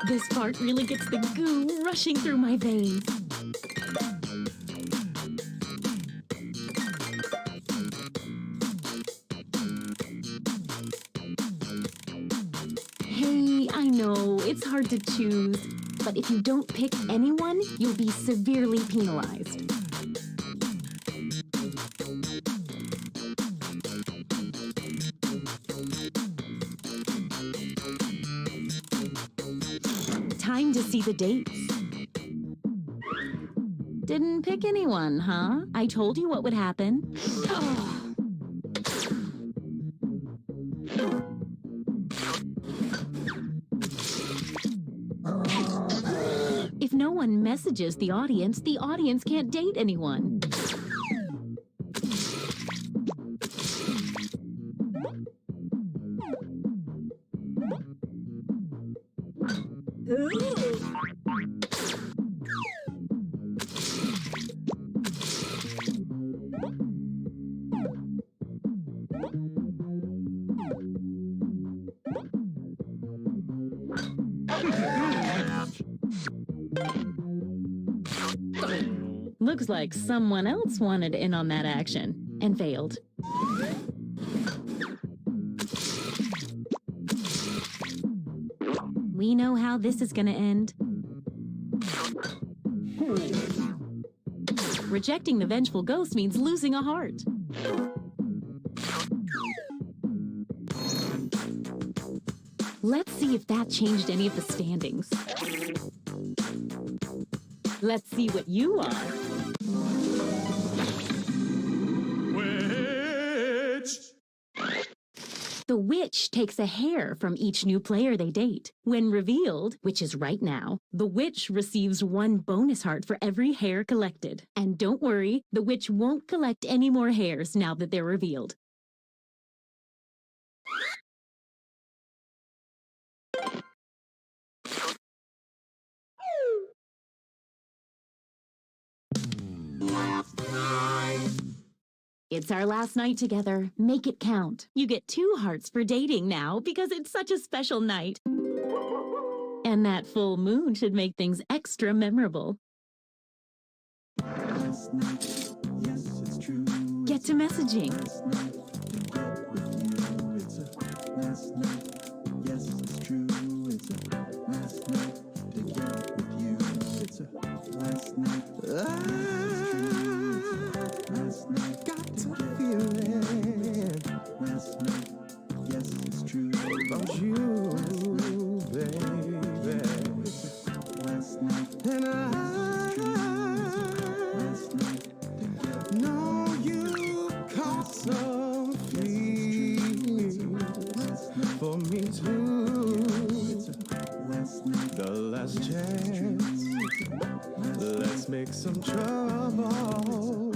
This part really gets the goo rushing through my veins. Hey, I know, it's hard to choose, but if you don't pick anyone, you'll be severely penalized. Time to see the dates. Didn't pick anyone, huh? I told you what would happen. If no one messages the audience can't date anyone. Ooh. Looks like someone else wanted in on that action and failed. We know how this is gonna end. Rejecting the vengeful ghost means losing a heart. Let's see if that changed any of the standings. Let's see what you are. Witch! The witch takes a hair from each new player they date. When revealed, which is right now, the witch receives 1 bonus heart for every hair collected. And don't worry, the witch won't collect any more hairs now that they're revealed. It's our last night together. Make it count. You get 2 hearts for dating now because it's such a special night. And that full moon should make things extra memorable. Last night, yes, it's true. Get to messaging. Last night, to get with you. It's a last night, yes, it's true. It's a last night, to get with you. It's a last night. Last night, got to feel it. Last night, yes, it's true. About you, baby. Last night, and last night, know you caught some feelings for me too. Last night, the last chance. Let's make some trouble.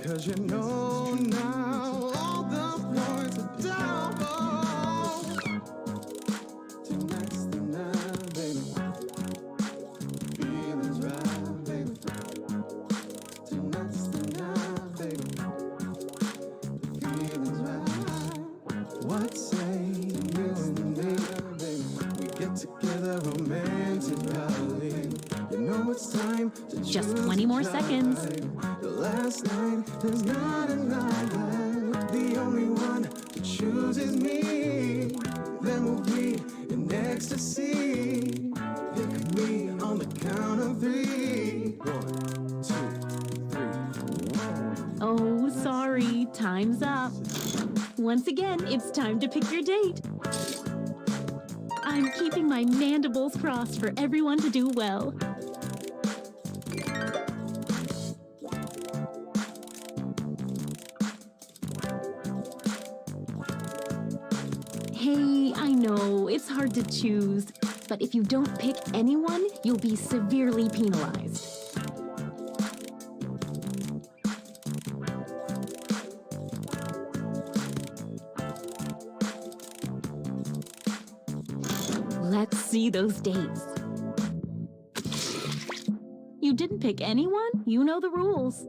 Cause you know now all the points are double. Tonight's the night, baby. Feelings right, baby. Tonight's the night, baby. Feelings right. What say you and me, baby? We get together romantically. You know it's time to Just 20 more seconds. The last night, there's not a night left. The only one who chooses me. Then we'll be in ecstasy. Pick me on the count of 3. 1, 2, 3. Oh, sorry. Time's up. Once again, it's time to pick your date. I'm keeping my mandibles crossed for everyone to do well. Hey, I know, it's hard to choose, but if you don't pick anyone, you'll be severely penalized. Let's see those dates. You didn't pick anyone? You know the rules.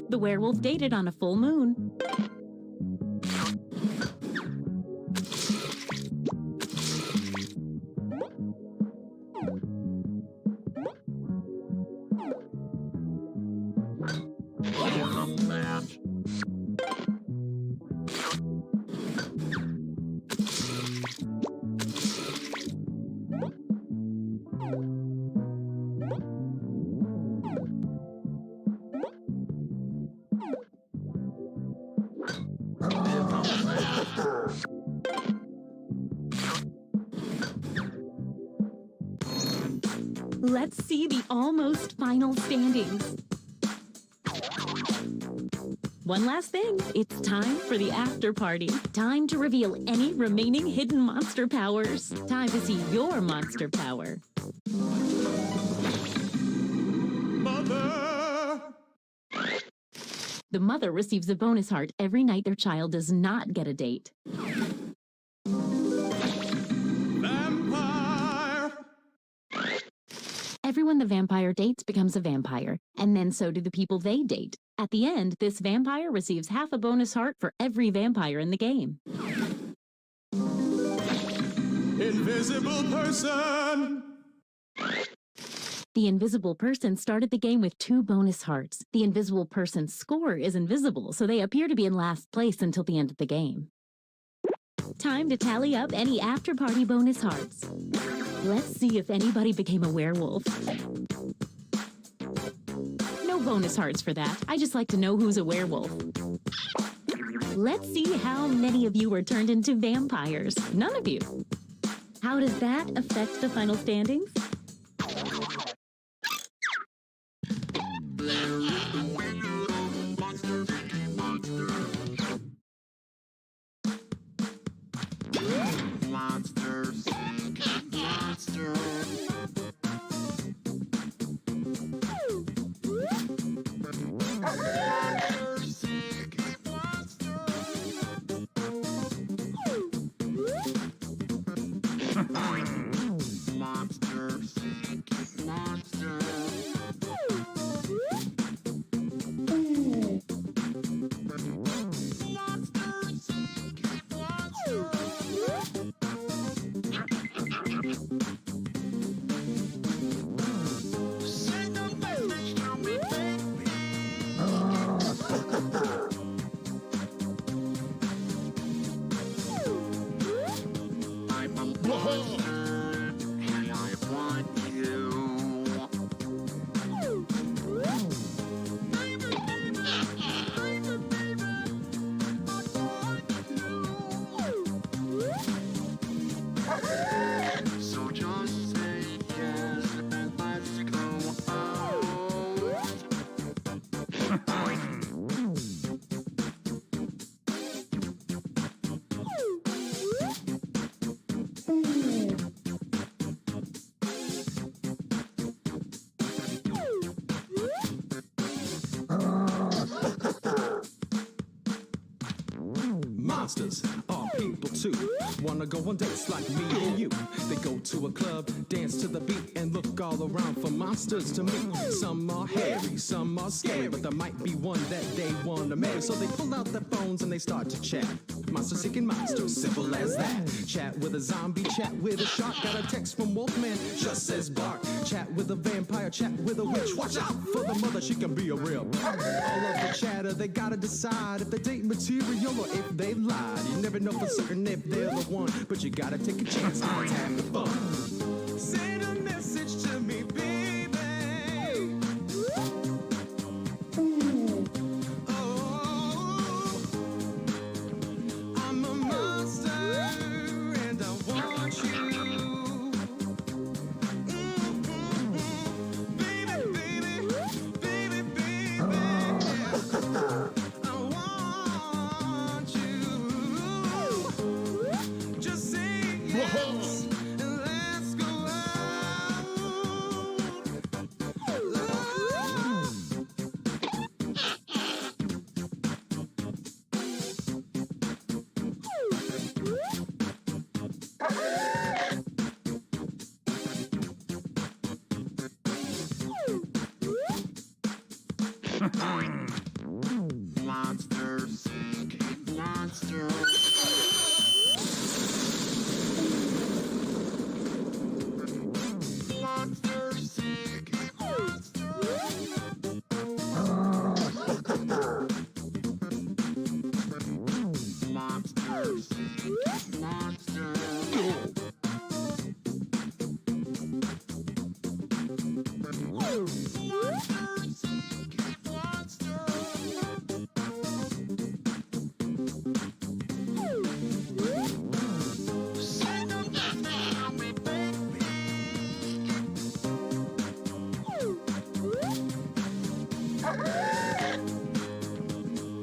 The werewolf dated on a full moon. Let's see the almost final standings. One last thing. It's time for the after party. Time to reveal any remaining hidden monster powers. Time to see your monster power. Mother! The mother receives a bonus heart every night their child does not get a date. Vampire! Everyone the vampire dates becomes a vampire, and then so do the people they date. At the end, this vampire receives half a bonus heart for every vampire in the game. Invisible person! The invisible person started the game with 2 bonus hearts. The invisible person's score is invisible, so they appear to be in last place until the end of the game. Time to tally up any after-party bonus hearts. Let's see if anybody became a werewolf. No bonus hearts for that. I just like to know who's a werewolf. Let's see how many of you were turned into vampires. None of you. How does that affect the final standings? Monsters are people too. Wanna go on dates like me and you. They go to a club, dance to the beat, and look all around for monsters to meet. Some are hairy, some are scary, but there might be one that they wanna marry. So they pull out their phones and they start to chat. Monster seeking monsters, simple as that. Chat with a zombie, chat with a shark. Got a text from Wolfman, just says bark. Chat with a vampire, chat with a witch. Watch out for the mother, she can be a real bitch. All of the chatter, they gotta decide if they date material or if they lied. You never know for certain if they're the one, but you gotta take a chance and have the fun. Send a message to me, baby. Oh, I'm a monster and I want you. Baby, baby, baby, baby. I want you. Just say yes and let's go out. Monsters, monsters. Monsters, monsters, monsters.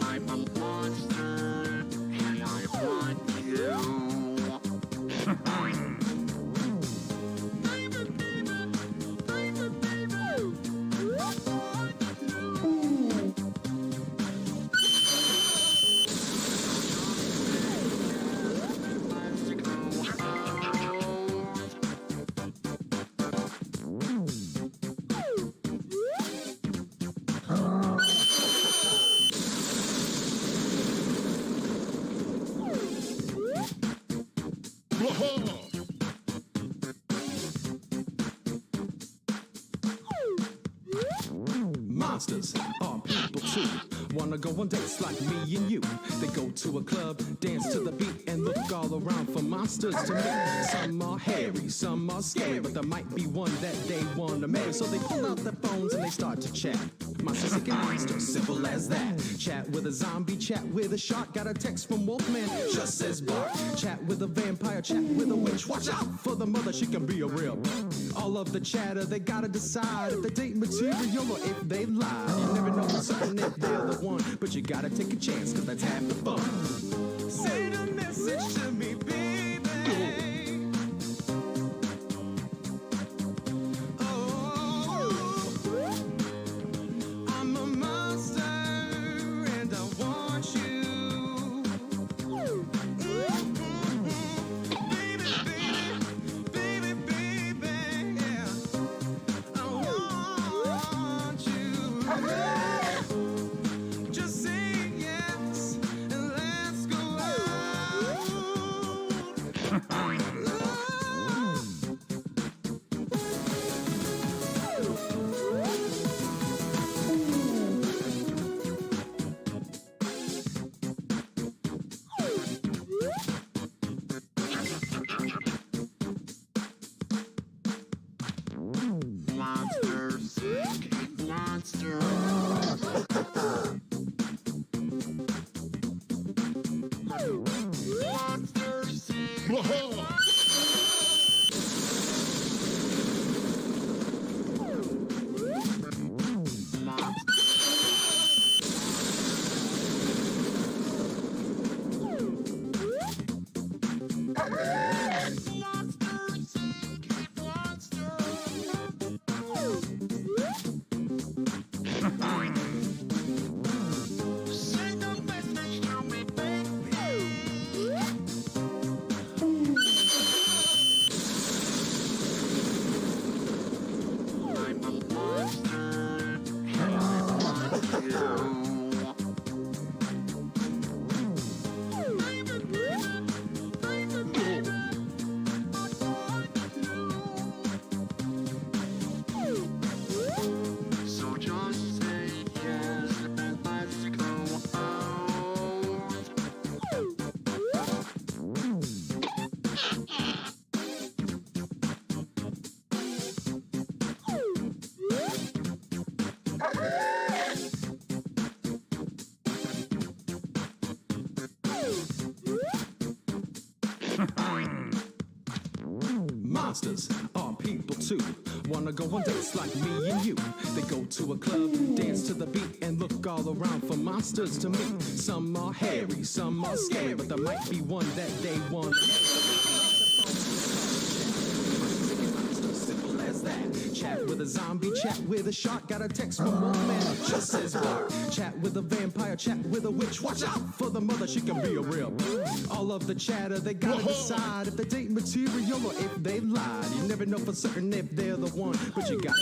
I'm Monsters are people too. Wanna go on dates like me and you. They go to a club, dance to the beat, and look all around for monsters to meet. Some are hairy, some are scary, but there might be one that they wanna marry. So they pull out their phones and they start to chat. Monster seeking monster, simple as that. Chat with a zombie, chat with a shark. Got a text from Wolfman, just says bark. Chat with a vampire, chat with a witch. Watch out for the mother, she can be a real. All of the chatter, they gotta decide if they date material or if they lie. You never know for certain if they're the one, but you gotta take a chance, cause that's half the fun. Say the message to me, baby. Monsters are people too. Wanna go on dates like me and you. They go to a club, dance to the beat, and look all around for monsters to meet. Some are hairy, some are scary, but there might be one that they want. Simple as that. Chat with a zombie, chat with a shark. Got a text from Wolfman, just says bark. Chat with a vampire, chat with a witch. Watch out for the mother, she can be a real. All of the chatter, they gotta decide if they date material or if they lied. You never know for certain if they're the one, but you gotta.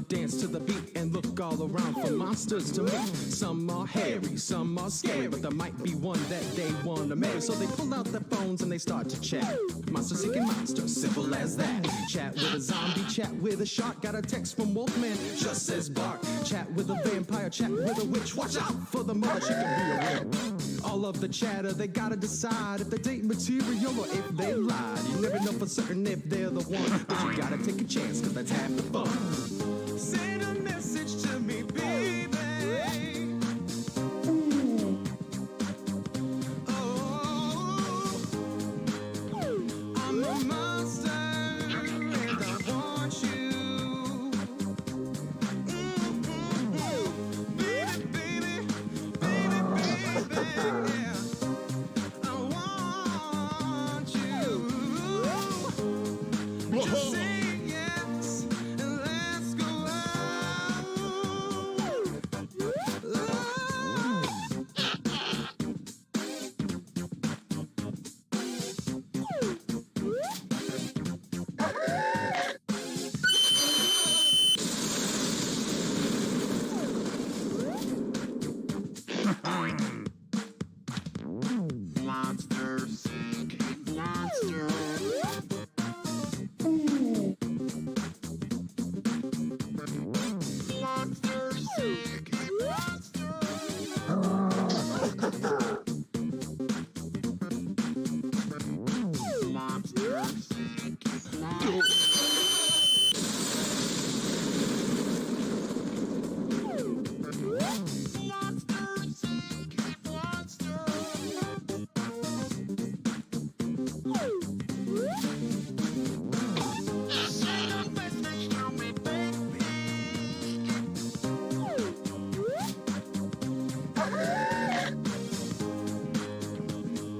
dance to the beat and look all around for monsters to meet. Some are hairy, some are scary, but there might be one that they want to marry. So they pull out their phones and they start to chat. Monster seeking monster, simple as that. Chat with a zombie, chat with a shark. Got a text from Wolfman, just says bark. Chat with a vampire, chat with a witch. Watch out for the mother, she can be a witch. All of the chatter, they gotta decide if they date material or if they lied. You never know for certain if they're the one, but you gotta take a chance, cause that's half the fun. Send a message to me, baby. Oh, I'm a monster and I want you. Baby, baby, baby, baby, yeah. I want you. Just say yes and let's go out. Monsters, monsters. Monsters,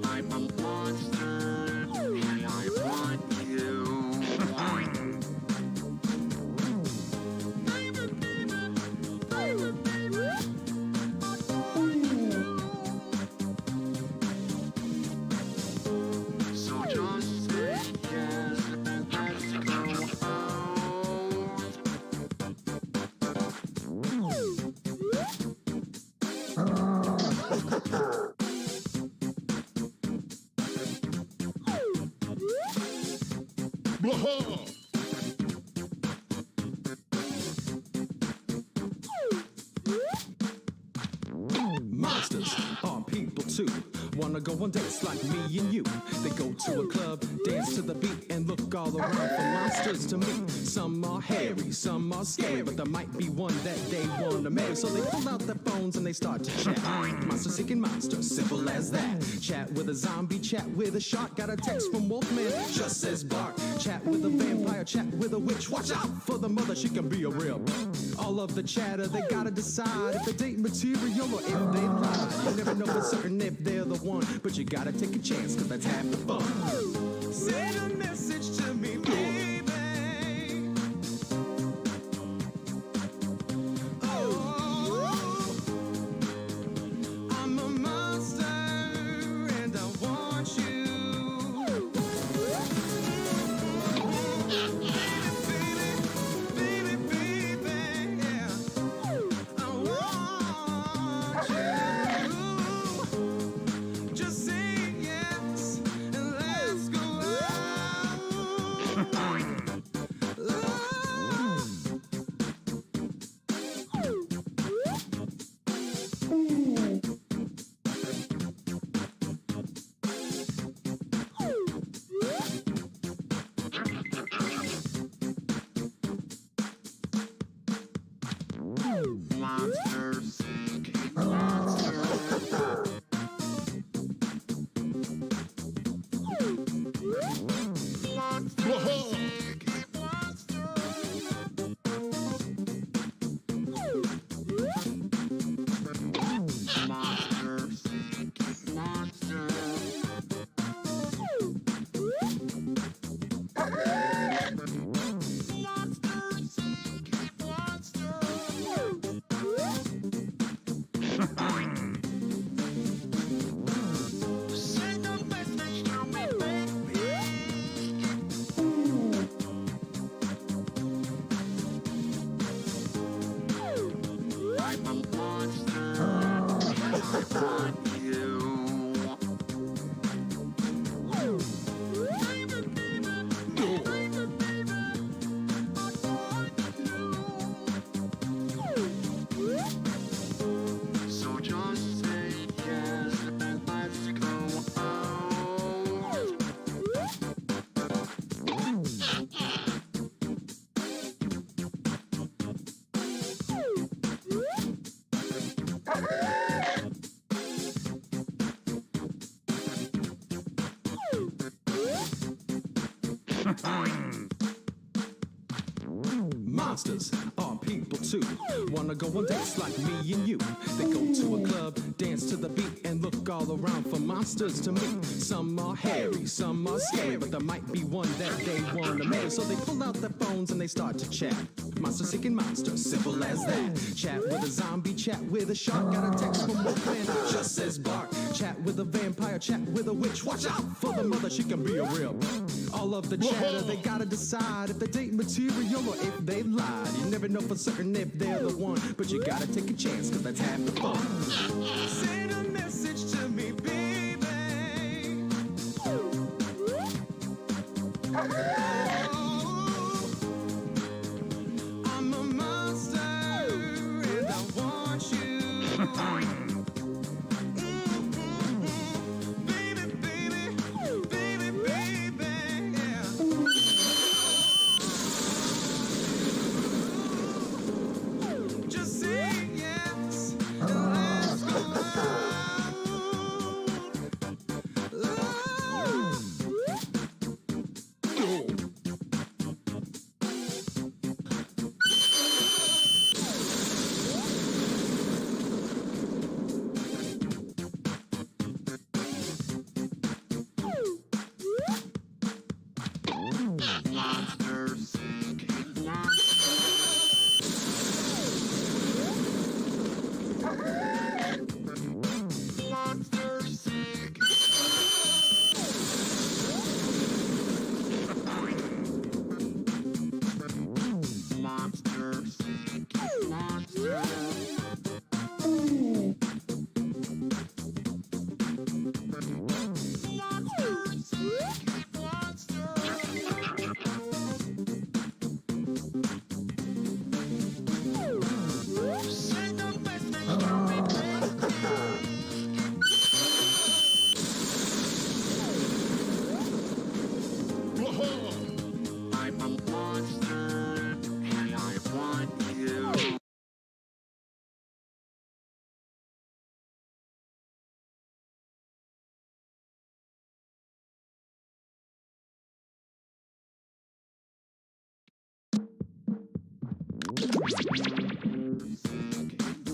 I'm a monster and I want you. So just say yes and let's go out. Blah! Monsters are people too. Wanna go on dates like me and you. They go to a club, dance to the beat, and look all around for monsters to meet. Some are hairy, some are scary, but there might be one that they wanna marry. So they pull out their phones and they start to chat. Monster seeking monster, simple as that. Chat with a zombie, chat with a shark. Got a text from Wolfman, just says bark. Chat with a vampire, chat with a witch. Watch out for the mother, she can be a real. All of the chatter, they gotta decide if they date material or if they lie. You never know for certain if they're the one, but you gotta take a chance, cause that's half the fun. Send a message to me, baby. Oh, I'm a monster and I want you. Baby, baby, baby, yeah. I want you. Just say yes and let's go out. Monsters are people too. Wanna go on dates like me and you. They go to a club, dance to the beat, and look all around for monsters to meet. Some are hairy, some are scary, but there might be one that they wanna marry. So they pull out their phones and they start to chat. Monster seeking monster, simple as that. Chat with a zombie, chat with a shark. Got a text from Wolfman, just says bark. Chat with a vampire, chat with a witch. Watch out for the mother, she can be a real. All of the chatter, they gotta decide if they date material or if they lied. You never know for certain if they're the one, but you gotta take a chance, cause that's half the fun. Send a message to me, baby. I'm a monster and I want you. Baby, baby, baby, baby, yeah. Just say yes and let's go I'm a monster and I want you.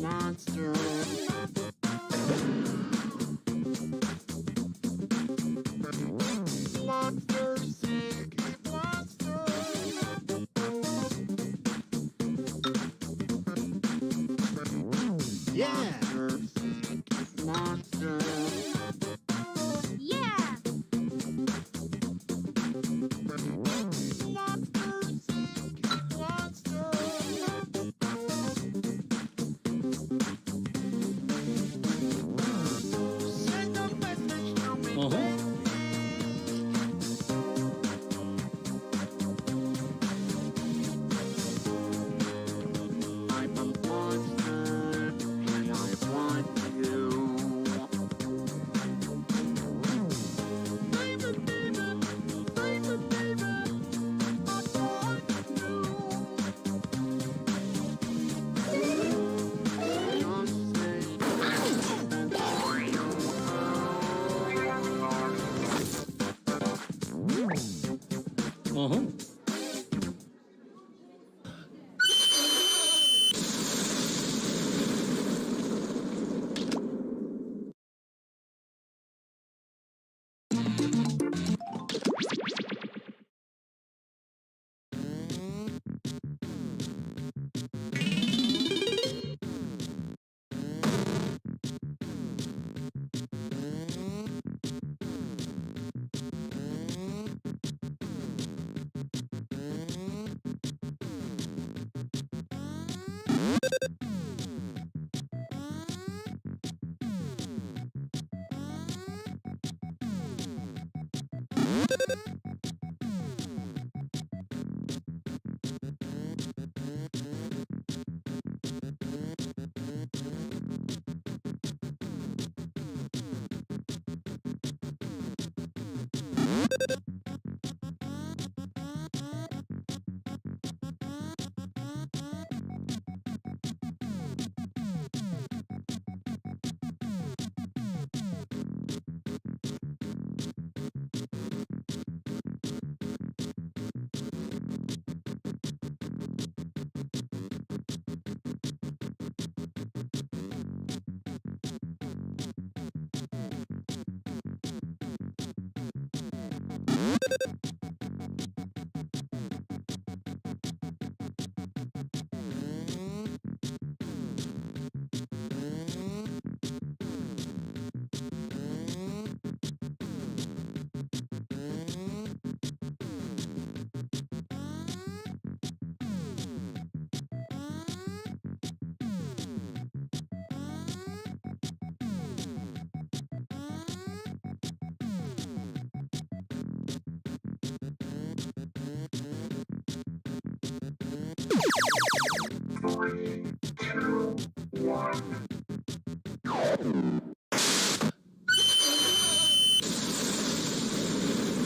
Monster. Monster sick monster. Yeah. Monster. Yeah! I'm a monster and I want you. Baby, baby, baby, baby, I want you. Just say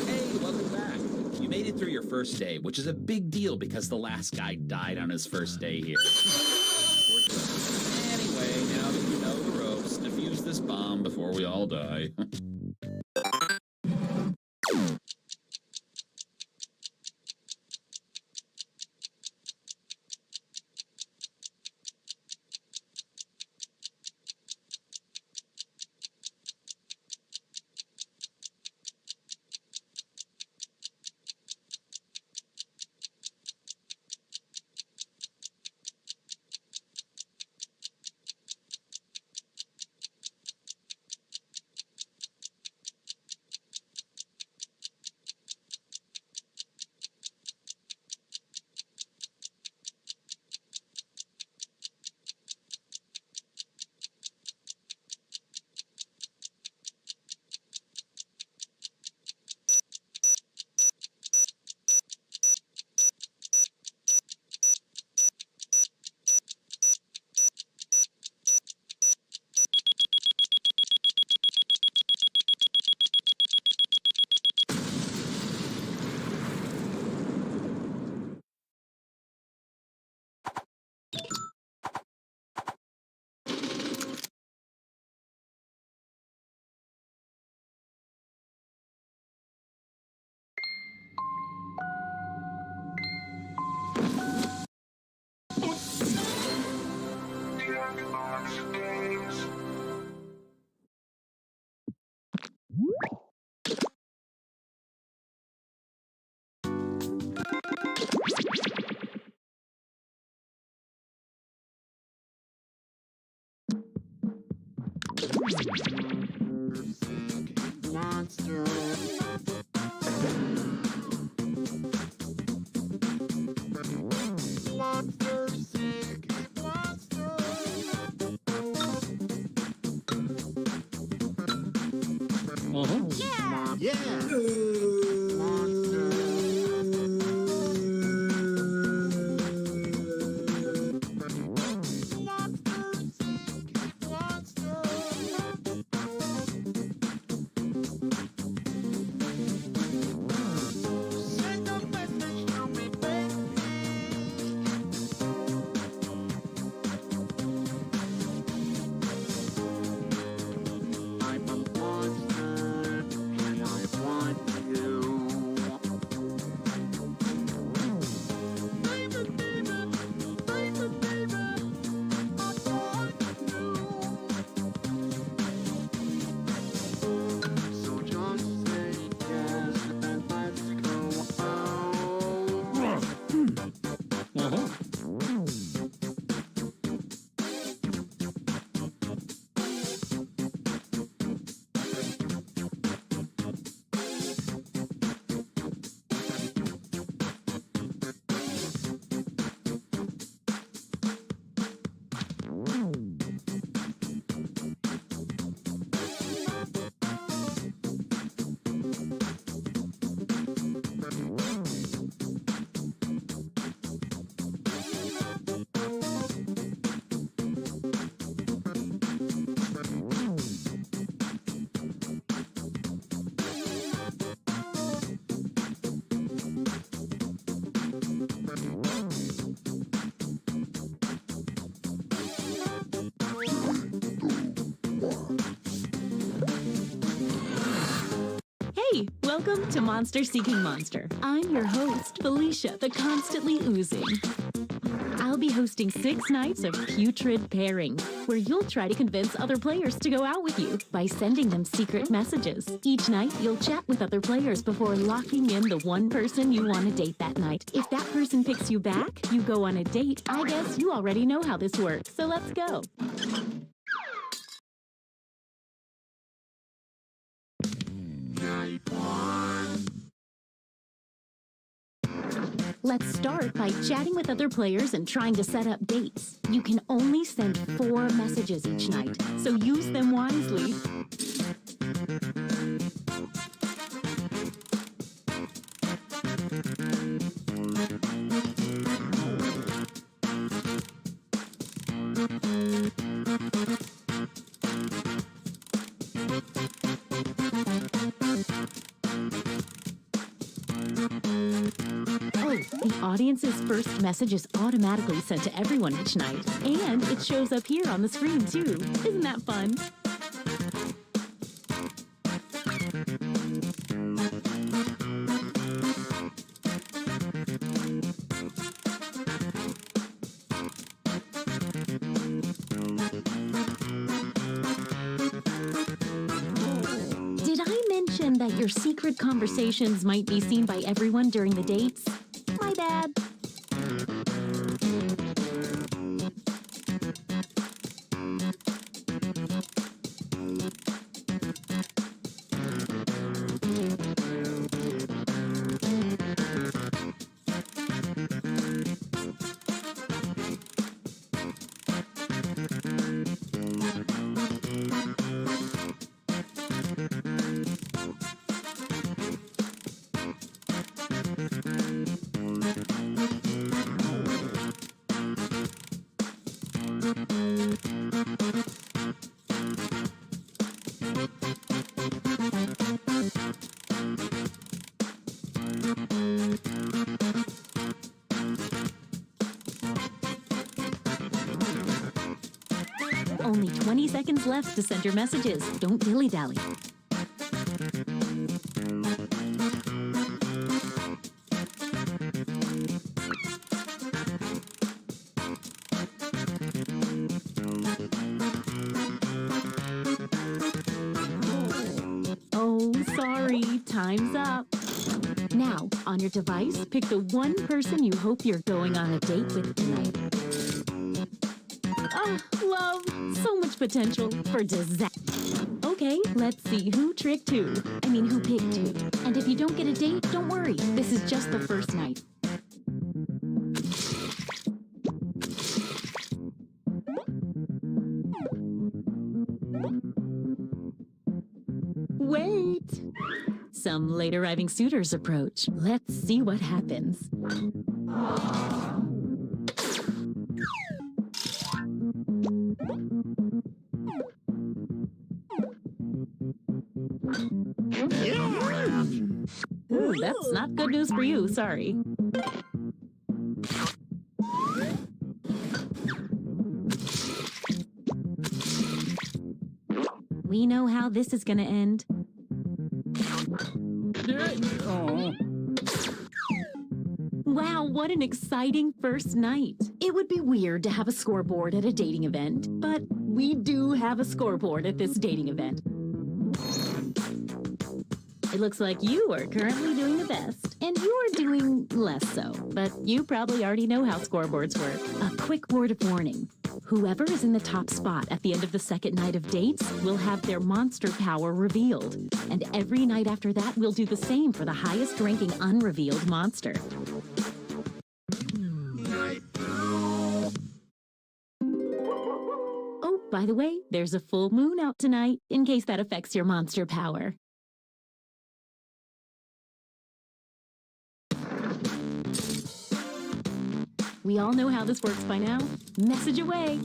Hey, welcome back. You made it through your first day, which is a big deal because the last guy died on his first day here. Anyway, now that you know the ropes, defuse this bomb before we all die. Hey, welcome to Monster Seeking Monster. I'm your host, Felicia, the constantly oozing. I'll I'll be hosting 6 nights of putrid pairing, where you'll try to convince other players to go out with you by sending them secret messages. Each night, you'll chat with other players before locking in the one person you want to date that night. If that person picks you back, you go on a date. I guess you already know how this works, so let's go. Let's start by chatting with other players and trying to set up dates. You can only send 4 messages each night, so use them wisely. The audience's first message is automatically sent to everyone each night, and it shows up here on the screen too. Isn't that fun? Did I mention that your secret conversations might be seen by everyone during the dates? My bad. Only 20 seconds left to send your messages. Don't dilly-dally. Oh, sorry. Time's up. Now, on your device, pick the one person you hope you're going on a date with tonight. Oh, love. So much potential for disaster. Okay, let's see who tricked who. I mean, who picked who. And if you don't get a date, don't worry. This is just the first night. Wait! Some late arriving suitors approach. Let's see what happens. Ooh, that's not good news for you, sorry. We know how this is gonna end. Wow, what an exciting first night. It would be weird to have a scoreboard at a dating event, but we do have a scoreboard at this dating event. It looks like you are currently doing the best, and you are doing less so, but you probably already know how scoreboards work. A quick word of warning. Whoever is in the top spot at the end of the second night of dates will have their monster power revealed, and every night after that we'll do the same for the highest ranking unrevealed monster. Oh, by the way, there's a full moon out tonight, in case that affects your monster power. We all know how this works by now. Message away.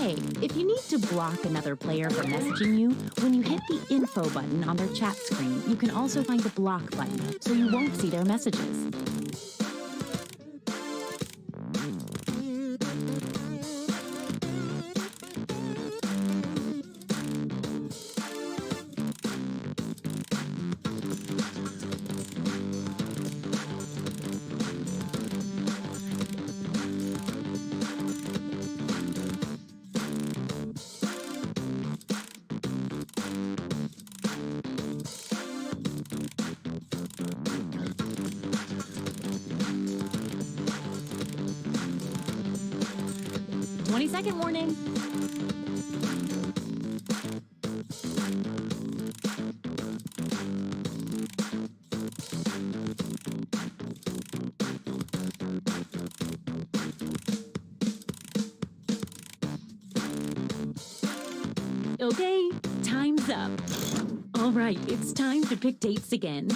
Hey, if you need to block another player from messaging you, when you hit the info button on their chat screen, you can also find the block button, so you won't see their messages. Second warning. Okay, time's up. All right, it's time to pick dates again.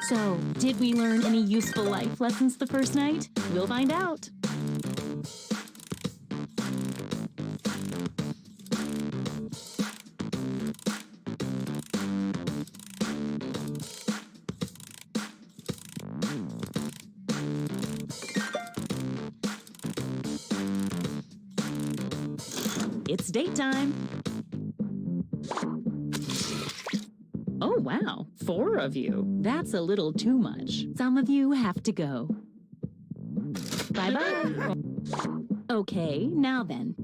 So, did we learn any useful life lessons the first night? We'll find out. It's date time. Oh, wow. 4 of you. That's a little too much. Some of you have to go. Bye-bye. Okay, now then.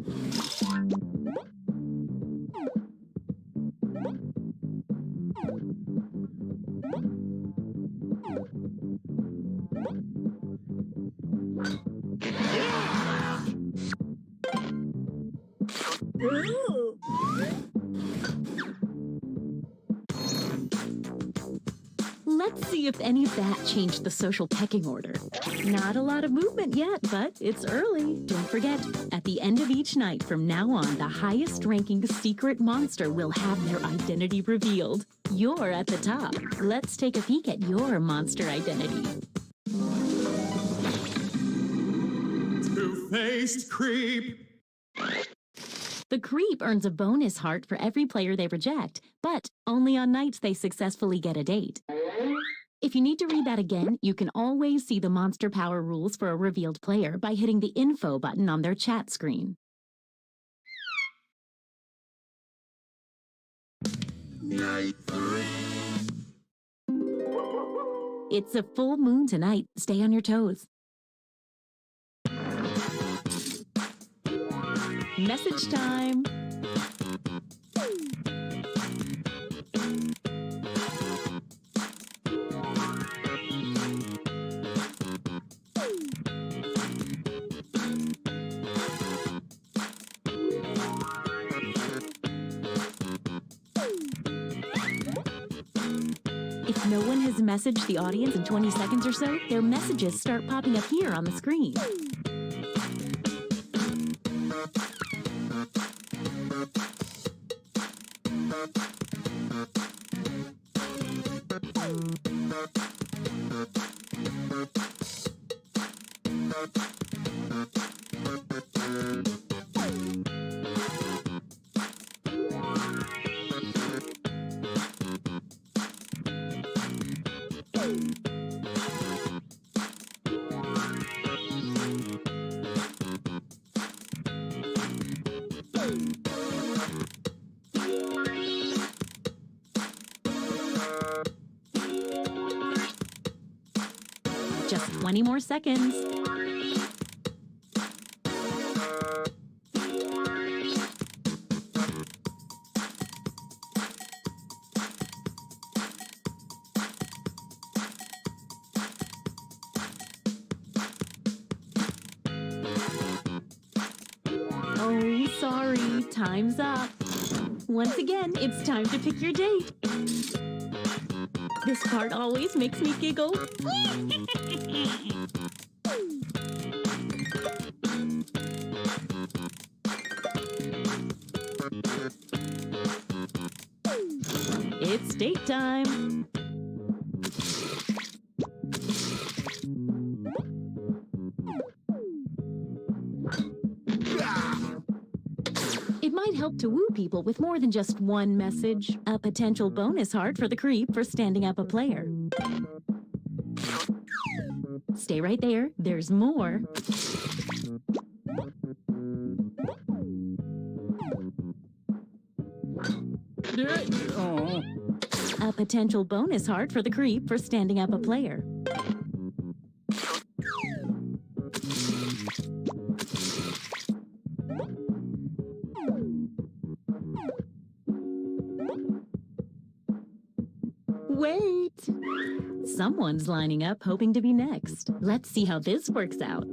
Let's see if any of that changed the social pecking order. Not a lot of movement yet, but it's early. Don't forget, at the end of each night from now on, the highest ranking secret monster will have their identity revealed. You're at the top. Let's take a peek at your monster identity. Two-faced creep. The creep earns a bonus heart for every player they reject, but only on nights they successfully get a date. If you need to read that again, you can always see the monster power rules for a revealed player by hitting the info button on their chat screen. Night 3. It's a full moon tonight. Stay on your toes. Message time. If no one has messaged the audience in 20 seconds or so, their messages start popping up here on the screen. Just 20 more seconds. Oh, sorry, time's up. Once again, it's time to pick your date. This part always makes me giggle. It's date time. help to woo people with more than just one message. A potential bonus heart for the creep for standing up a player. Stay right there, there's more. A potential bonus heart for the creep for standing up a player. Wait! Someone's lining up hoping to be next. Let's see how this works out.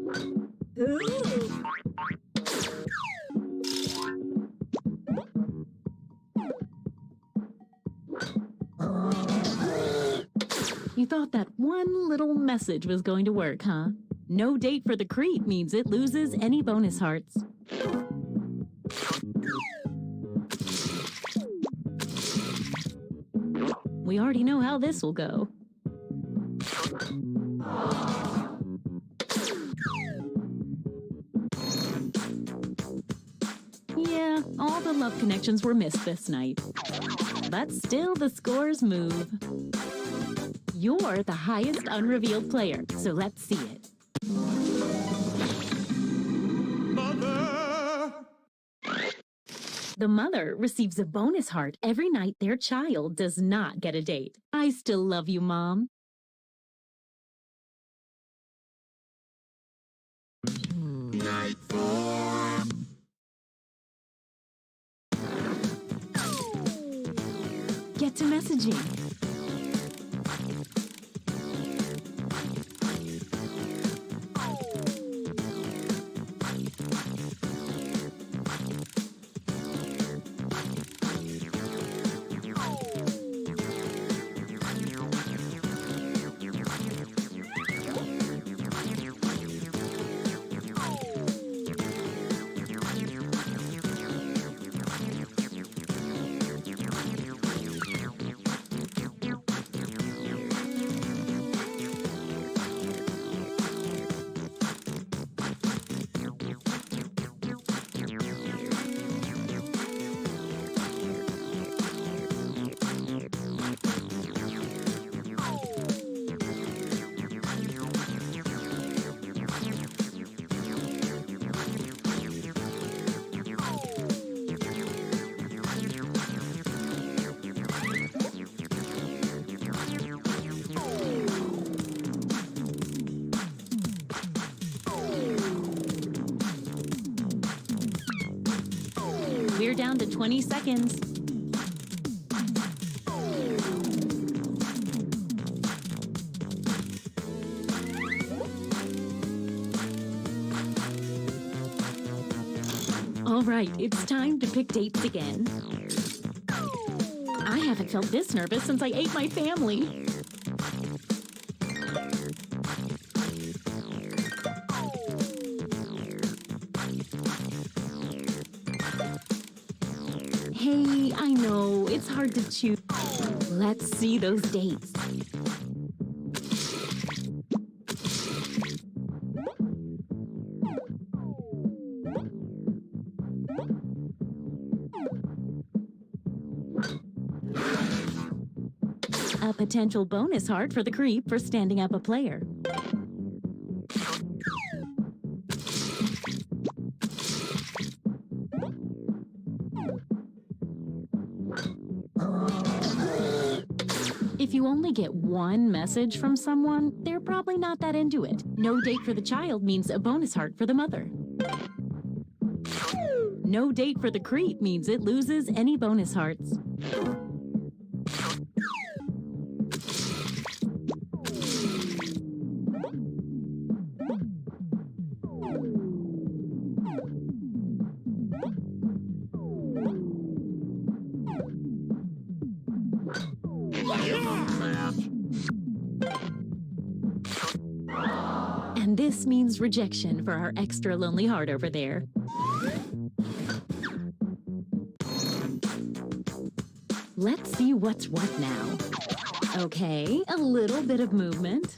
You thought that one little message was going to work, huh? No date for the creep means it loses any bonus hearts. We already know how this will go. Yeah, all the love connections were missed this night. But still the scores move. You're the highest unrevealed player, so let's see it. Mother! The mother receives a bonus heart every night their child does not get a date. I still love you, Mom. Night 4. Get to messaging. We're down to 20 seconds. All right, it's time to pick dates again. I haven't felt this nervous since I ate my family. Hey, I know, it's hard to choose. Let's see those dates. A potential bonus heart for the creep for standing up a player. If you only get one message from someone, they're probably not that into it. No date for the child means a bonus heart for the mother. No date for the creep means it loses any bonus hearts. And this means rejection for our extra lonely heart over there. Let's see what's what now. Okay, a little bit of movement.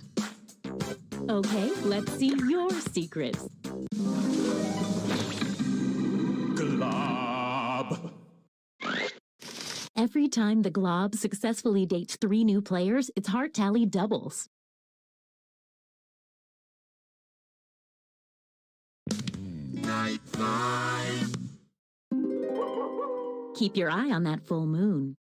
Okay, let's see your secrets. Glob. Every time the Glob successfully dates 3 new players, its heart tally doubles. Keep your eye on that full moon.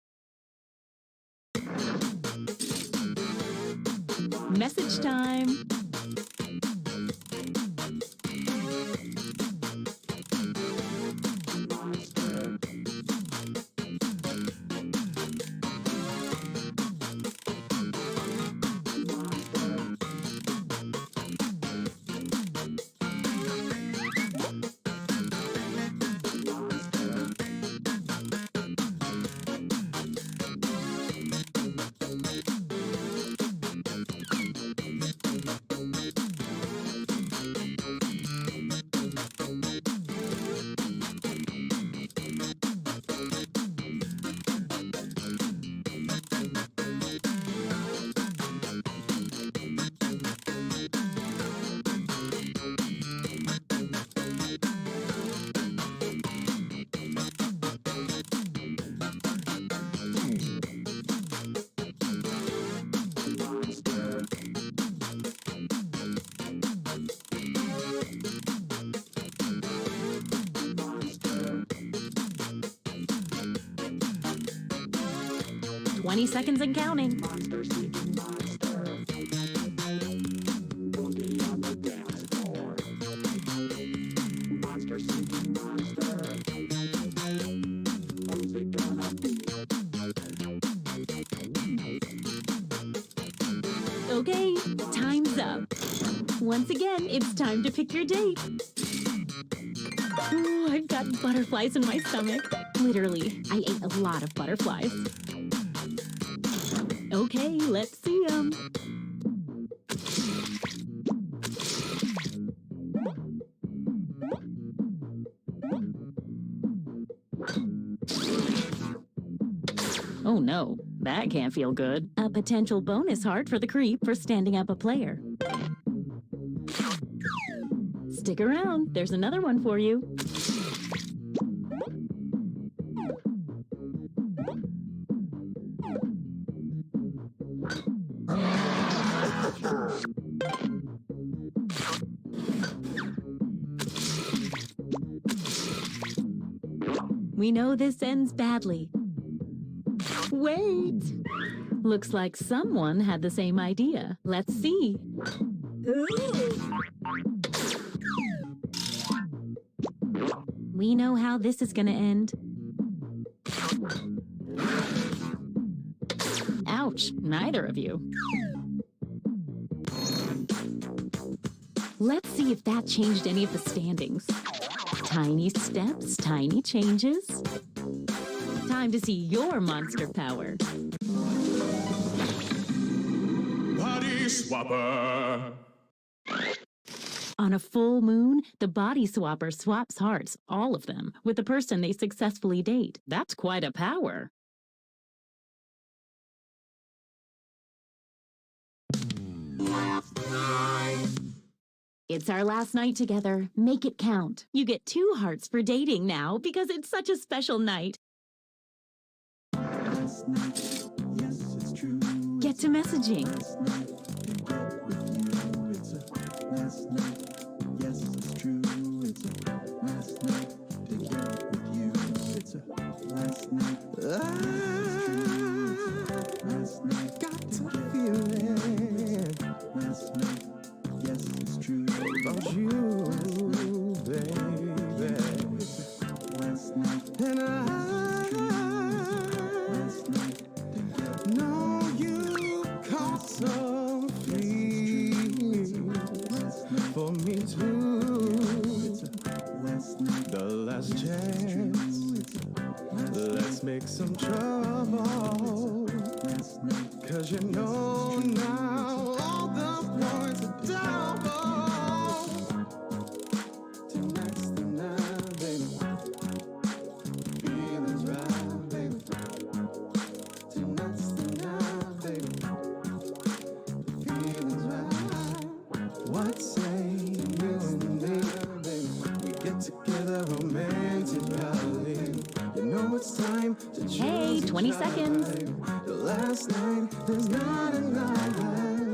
Message time. "20 seconds and counting." Okay, time's up. Once again, it's time to pick your date. Ooh, I've got butterflies in my stomach. Literally, I ate a lot of butterflies. Okay, let's see 'em. Oh no, that can't feel good. A potential bonus heart for the creep for standing up a player. Stick around, there's another one for you. We know this ends badly. Wait! Looks like someone had the same idea. Let's see. We know how this is gonna end. Ouch, neither of you. Let's see if that changed any of the standings. Tiny steps, tiny changes. Time to see your monster power. Body swapper. On a full moon, the body swapper swaps hearts, all of them, with the person they successfully date. That's quite a power. It's our last night together. Make it count. You get 2 hearts for dating now because it's such a special night. Last night, yes, it's true. Get to messaging. Last night, it's a last night. Yes, it's true. It's a last night to get with you. It's a last night. Last night, got to feel it. Last night, yes, it's true. About you, baby. Last night, and last night, know you caught some free for me too. The last chance. Let's make some trouble. 'Cause you know now all the points are double. Tonight's the night, baby. Feelings right, baby. Tonight's the night, baby. Feelings right. What say you and me, baby? We get together romantically. You know it's time to choose. Hey, 20 seconds. The last night, there's not a night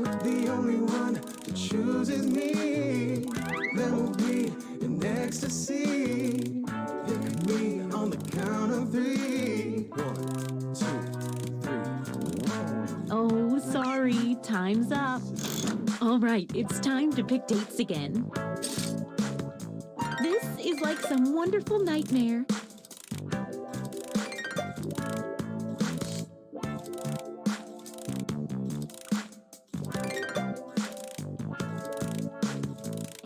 left. The only one to choose is me. Then we'll be in ecstasy. Look at me on the count of 3. 1, 2, 3. Oh, sorry, time's up. All right, it's time to pick dates again. This is like some wonderful nightmare.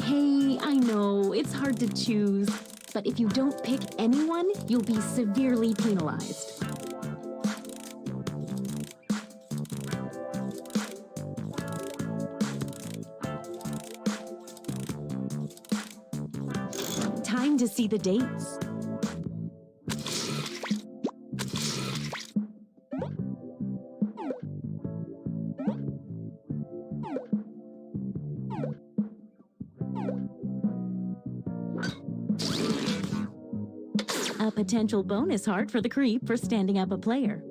Hey, I know, it's hard to choose, but if you don't pick anyone, you'll be severely penalized. Time to see the dates. A potential bonus heart for the creep for standing up a player.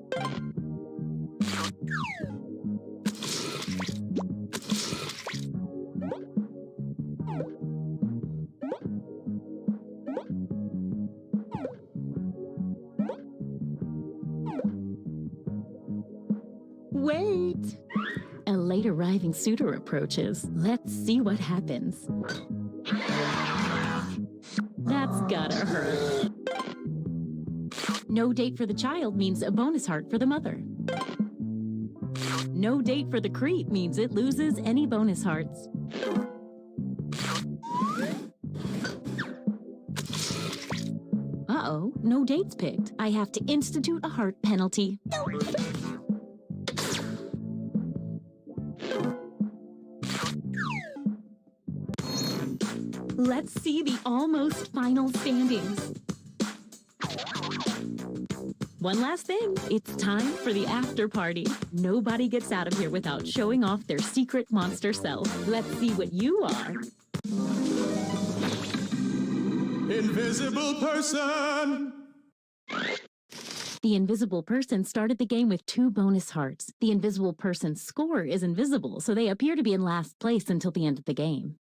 Wait! A late arriving suitor approaches. Let's see what happens. That's gotta hurt. No date for the child means a bonus heart for the mother. No date for the creep means it loses any bonus hearts. Uh-oh, no dates picked. I have to institute a heart penalty. Let's see the almost final standings. One last thing, it's time for the after party. Nobody gets out of here without showing off their secret monster self. Let's see what you are. Invisible person! The invisible person started the game with 2 bonus hearts. The invisible person's score is invisible, so they appear to be in last place until the end of the game.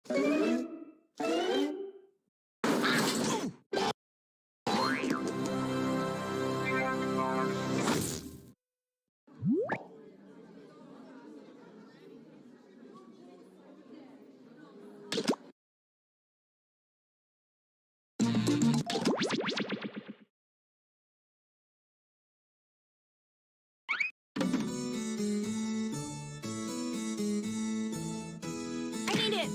I need it.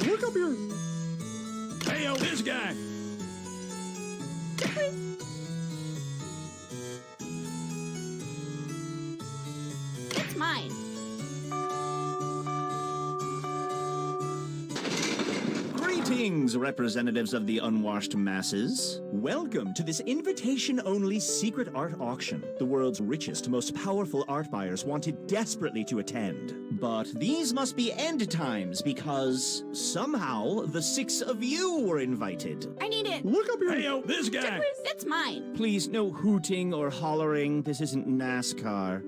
Look up here. Hey, yo, this guy. It's mine. Greetings, representatives of the unwashed masses. Welcome to this invitation-only secret art auction. The world's richest, most powerful art buyers wanted desperately to attend. But these must be end times because somehow the 6 of you were invited. I need it. Look up here. Hey, yo, this guy. It's mine. Please, no hooting or hollering. This isn't NASCAR.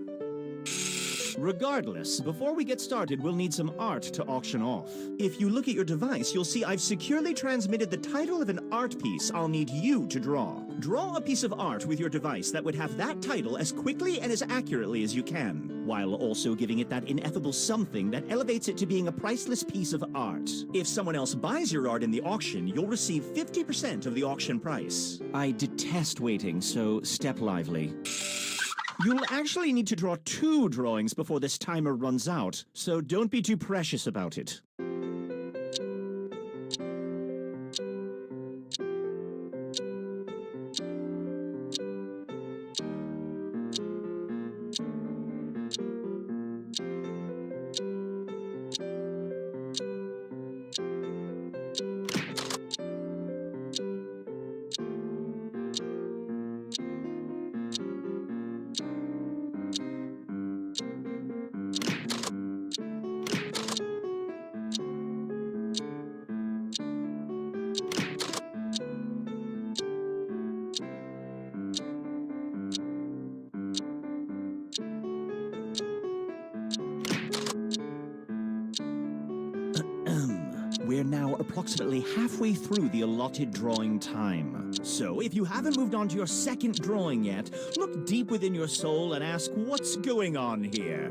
Regardless, before we get started, we'll need some art to auction off. If you look at your device, you'll see I've securely transmitted the title of an art piece I'll need you to draw. Draw a piece of art with your device that would have that title as quickly and as accurately as you can, while also giving it that ineffable something that elevates it to being a priceless piece of art. If someone else buys your art in the auction, you'll receive 50% of the auction price. I detest waiting, so step lively. You'll actually need to draw 2 drawings before this timer runs out, so don't be too precious about it. We're now approximately halfway through the allotted drawing time. So, if you haven't moved on to your second drawing yet, look deep within your soul and ask what's going on here.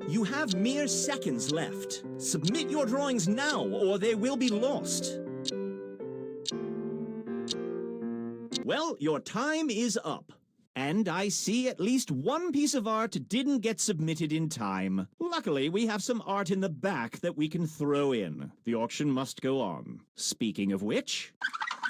You have mere seconds left. Submit your drawings now, or they will be lost. Well, your time is up. And I see at least one piece of art didn't get submitted in time. Luckily, we have some art in the back that we can throw in. The auction must go on. Speaking of which,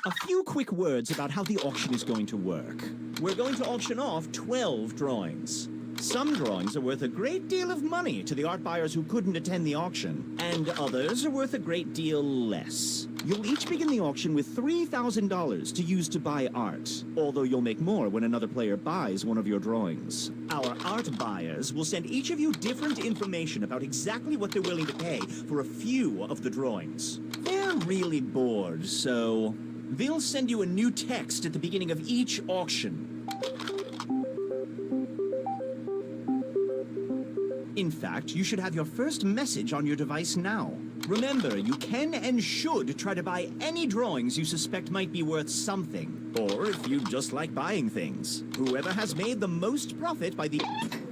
a few quick words about how the auction is going to work. We're going to auction off 12 drawings. Some drawings are worth a great deal of money to the art buyers who couldn't attend the auction, and others are worth a great deal less. You'll each begin the auction with $3,000 to use to buy art, although you'll make more when another player buys one of your drawings. Our art buyers will send each of you different information about exactly what they're willing to pay for a few of the drawings. They're really bored, so they'll send you a new text at the beginning of each auction. In fact, you should have your first message on your device now. Remember, you can and should try to buy any drawings you suspect might be worth something. Or if you just like buying things. Whoever has made the most profit by the...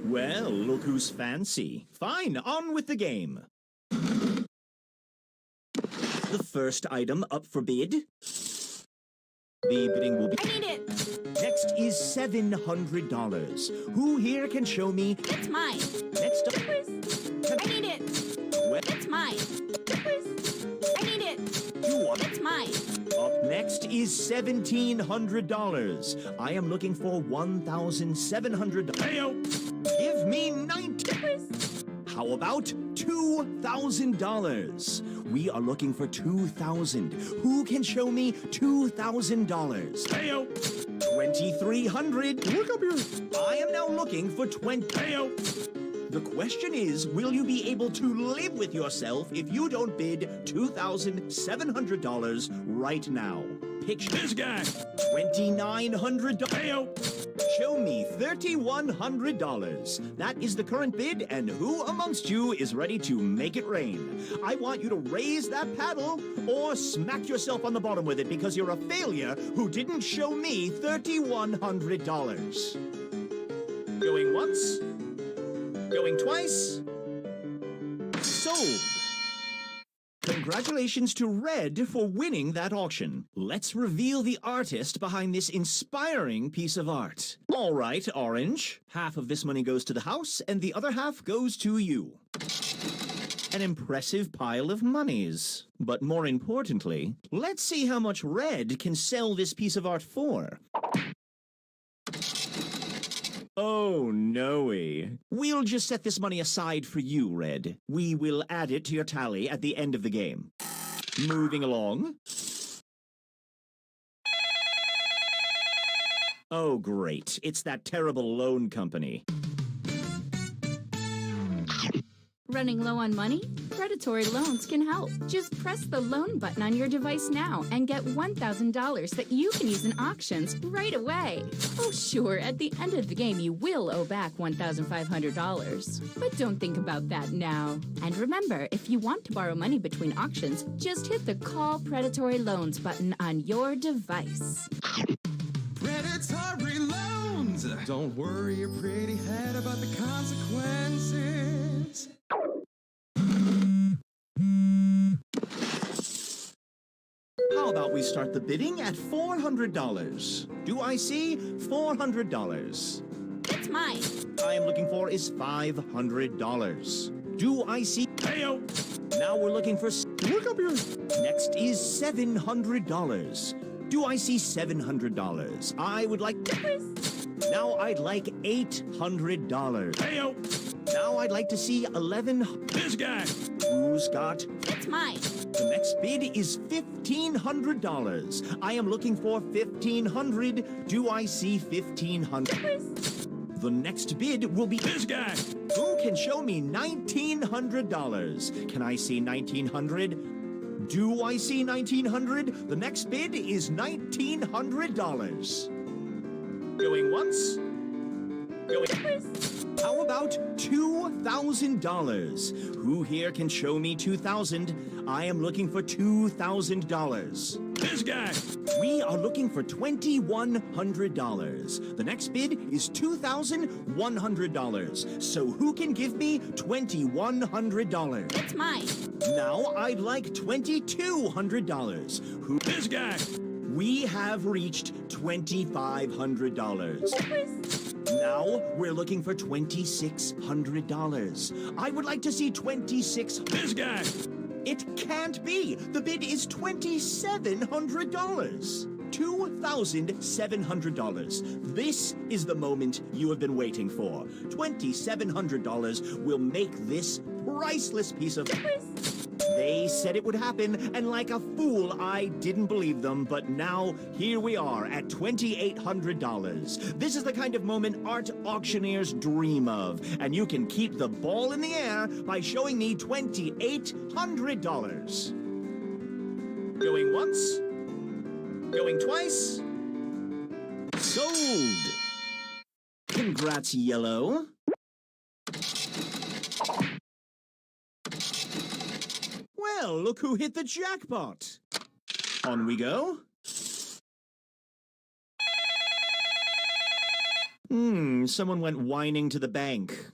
Well, look who's fancy. Fine, on with the game. The first item up for bid. The bidding will be... I need it. Next is $700. Who here can show me... It's mine. Next up... I need it. It's mine. I need it. You want It's mine. Up next is $1,700. I am looking for $1,700. Hey, yo. Give me 90. How about $2,000? We are looking for 2,000. Who can show me $2,000? Heyo. 2,300. Look up here. I am now looking for 20. Heyo. The question is, will you be able to live with yourself if you don't bid $2,700 right now? Picture this guy. $2,900. Heyo. Show me $3,100. That is the current bid, and who amongst you is ready to make it rain? I want you to raise that paddle or smack yourself on the bottom with it because you're a failure who didn't show me $3,100. Going once. Going twice. Sold. Congratulations to Red for winning that auction. Let's reveal the artist behind this inspiring piece of art. All right, Orange. Half of this money goes to the house, and the other half goes to you. An impressive pile of monies. But more importantly, let's see how much Red can sell this piece of art for. Oh, no-y. We'll just set this money aside for you, Red. We will add it to your tally at the end of the game. Moving along. Oh, great. It's that terrible loan company. Running low on money? Predatory loans can help. Just press the loan button on your device now and get $1,000 that you can use in auctions right away. Oh, sure, at the end of the game you will owe back $1,500. But don't think about that now. And remember, if you want to borrow money between auctions, just hit the Call Predatory Loans button on your device. Predatory loans! Don't worry your pretty head about the consequences. How about we start the bidding at $400? Do I see $400? That's mine. I am looking for is $500. Do I see? Heyo. Now we're looking for. Look up here. Next is $700. Do I see $700? I would like. Now I'd like $800. Heyo. Now I'd like to see 11. This guy. Who's got? That's mine. The next bid is $1,500. I am looking for $1,500. Do I see $1,500? The next bid will be this guy. Who can show me $1,900? Can I see $1,900? Do I see $1,900? The next bid is $1,900. Going once. Going twice. How about $2,000? Who here can show me $2,000? I am looking for $2,000. This guy. We are looking for $2,100. The next bid is $2,100. So who can give me $2,100? That's mine. Now I'd like $2,200. Who? This guy. We have reached $2,500. Now we're looking for $2,600. I would like to see $2,600. This guy. It can't be. The bid is $2,700. $2,700. This is the moment you have been waiting for. $2,700 will make this priceless piece of. They said it would happen, and like a fool, I didn't believe them, but now, here we are at $2,800. This is the kind of moment art auctioneers dream of, and you can keep the ball in the air by showing me $2,800. Going once. Going twice. Sold. Congrats, Yellow. Well, look who hit the jackpot. On we go. Someone went whining to the bank.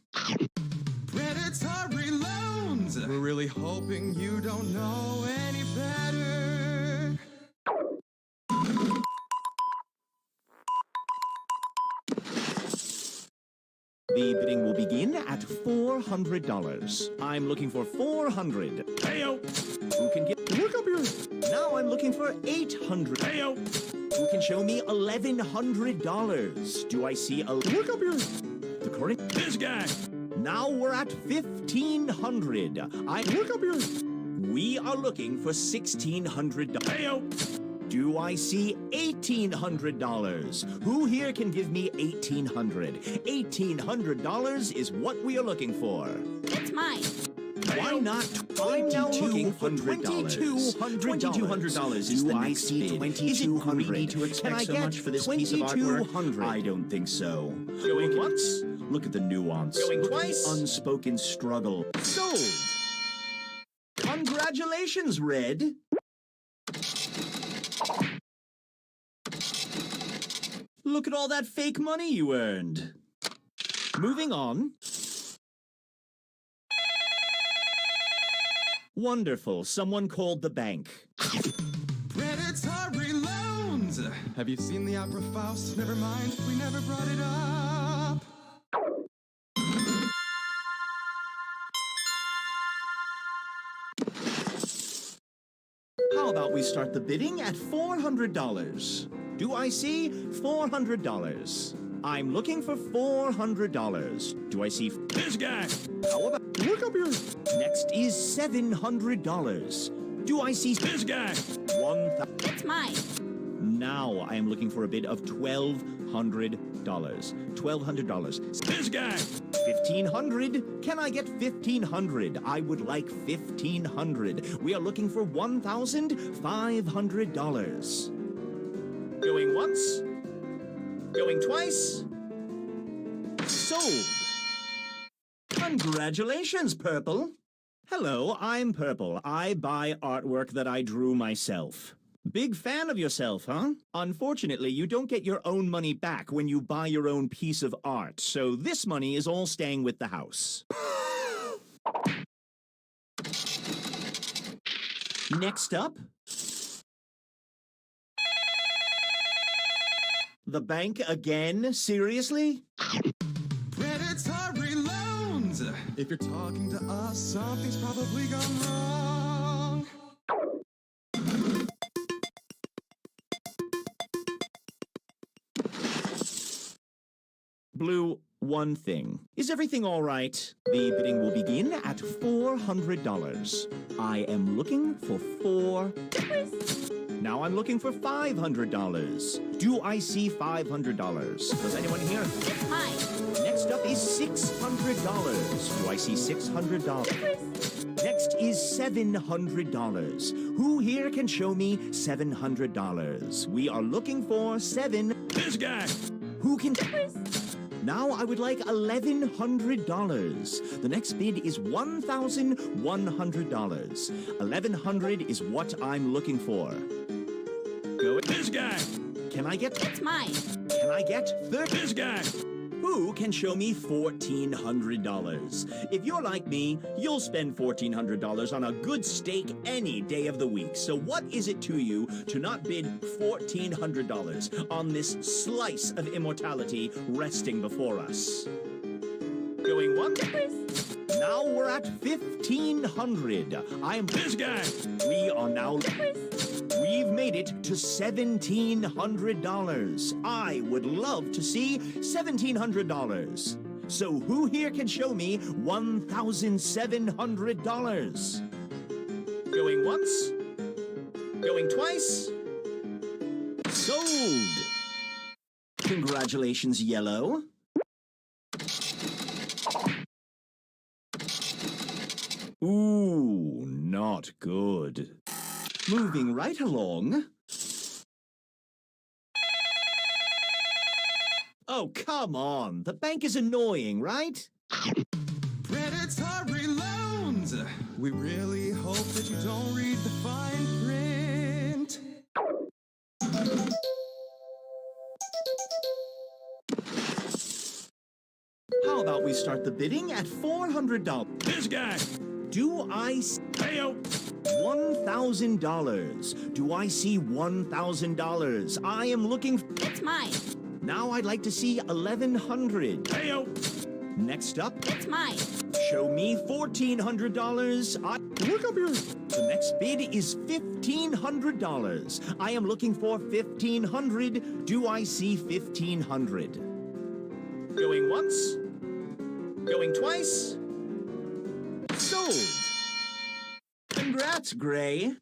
Predatory loans! We're really hoping you don't know any better. The bidding will begin at $400. I'm looking for $400. Heyo! Who can get? Look up here. Now I'm looking for $800. Heyo! Who can show me $1,100? Do I see a? Look up here. The current. This guy. Now we're at 1,500. Look up here. We are looking for $1,600. Hey-o. Do I see $1,800? Who here can give me $1,800? $1,800 is what we are looking for. It's mine. Why not? I'm now looking for $2,200. $2,200 is the next bid. Is it greedy to expect so much for this piece of artwork? I don't think so. Going once? Look at the nuance. Going twice? The unspoken struggle. Sold! Congratulations, Red! Look at all that fake money you earned. Moving on. Wonderful. Someone called the bank. Predatory loans! Have you seen the opera Faust? Never mind, we never brought it up. How about we start the bidding at $400? Do I see $400? I'm looking for $400. Do I see this guy? How about look up here? Next is $700. Do I see this guy? It's mine. Now I am looking for a bid of $1,200. $1,200. This guy. $1,500. Can I get $1,500? I would like $1,500. We are looking for $1,500. Going once. Going twice. Sold. Congratulations, Purple. Hello, I'm Purple. I buy artwork that I drew myself. Big fan of yourself, huh? Unfortunately, you don't get your own money back when you buy your own piece of art, so this money is all staying with the house. Next up, the bank again? Seriously? Predatory loans! If you're talking to us, something's probably gone wrong. Blue, one thing. Is everything all right? The bidding will begin at $400. I am looking for Now I'm looking for $500. Do I see $500? Does anyone here? It's mine. Next up is $600. Do I see $600? Next is $700. Who here can show me $700? We are looking for This guy. Who can? Now I would like $1,100. The next bid is $1,100. $1,100 is what I'm looking for. Go with this guy. Can I get? It's mine. Can I get this guy? Who can show me $1,400? If you're like me, you'll spend $1,400 on a good steak any day of the week. So what is it to you to not bid $1,400 on this slice of immortality resting before us? Going once? Now we're at $1,500. I am this guy. We are now. We've made it to $1,700. I would love to see $1,700. So who here can show me $1,700? Going once? Going twice? Sold! Congratulations, Yellow. Ooh, not good. Moving right along. Oh, come on. The bank is annoying, right? Predatory loans! We really hope that you don't read the fine print. How about we start the bidding at $400? This guy! Do I pay $1,000? Do I see $1,000? I am looking. It's mine. Now I'd like to see $1,100. Hey-o. Next up. It's mine. Show me $1,400. Look up here. The next bid is $1,500. I am looking for $1,500. Do I see $1,500? Going once? Going twice. Sold. Congrats, Gray.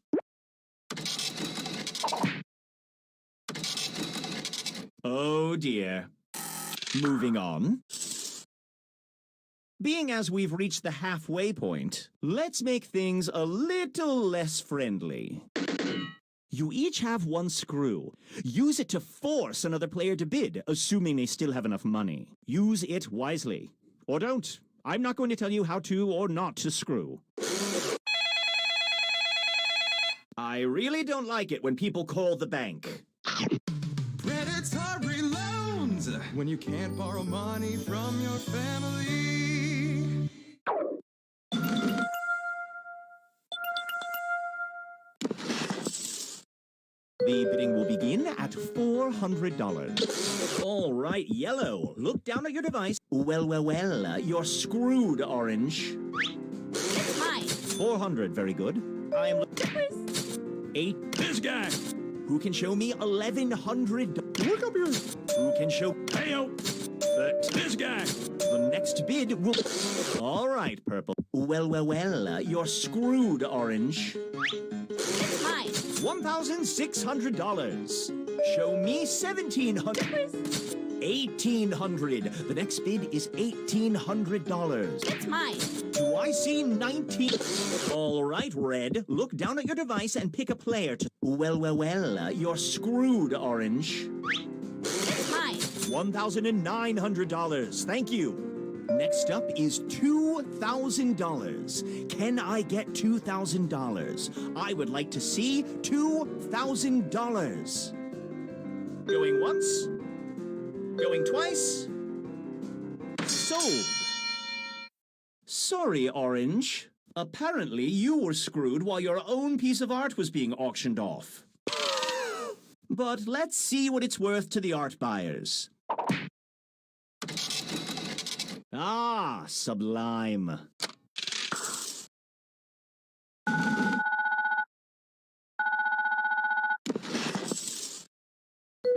Oh dear. Moving on. Being as we've reached the halfway point, let's make things a little less friendly. You each have one screw. Use it to force another player to bid, assuming they still have enough money. Use it wisely. Or don't. I'm not going to tell you how to or not to screw. I really don't like it when people call the bank. Predatory loans when you can't borrow money from your family. The bidding will begin at $400. All right, Yellow, look down at your device. Well, you're screwed, Orange. It's mine. 400, very good. I am... 8. This guy. Who can show me $1,100? Look up here. Who can show... Hey-o. This guy. The next bid will... All right, Purple. Well, you're screwed, Orange. It's mine. $1,600. Show me $1,700. $1,800. The next bid is $1,800. It's mine. Do I see 19? All right, Red. Look down at your device and pick a player to... Well, you're screwed, Orange. It's mine. $1,900. Thank you. Next up is $2,000. Can I get $2,000? I would like to see $2,000. Going once. Going twice. Sold. Sorry, Orange. Apparently you were screwed while your own piece of art was being auctioned off. But let's see what it's worth to the art buyers. Ah, sublime.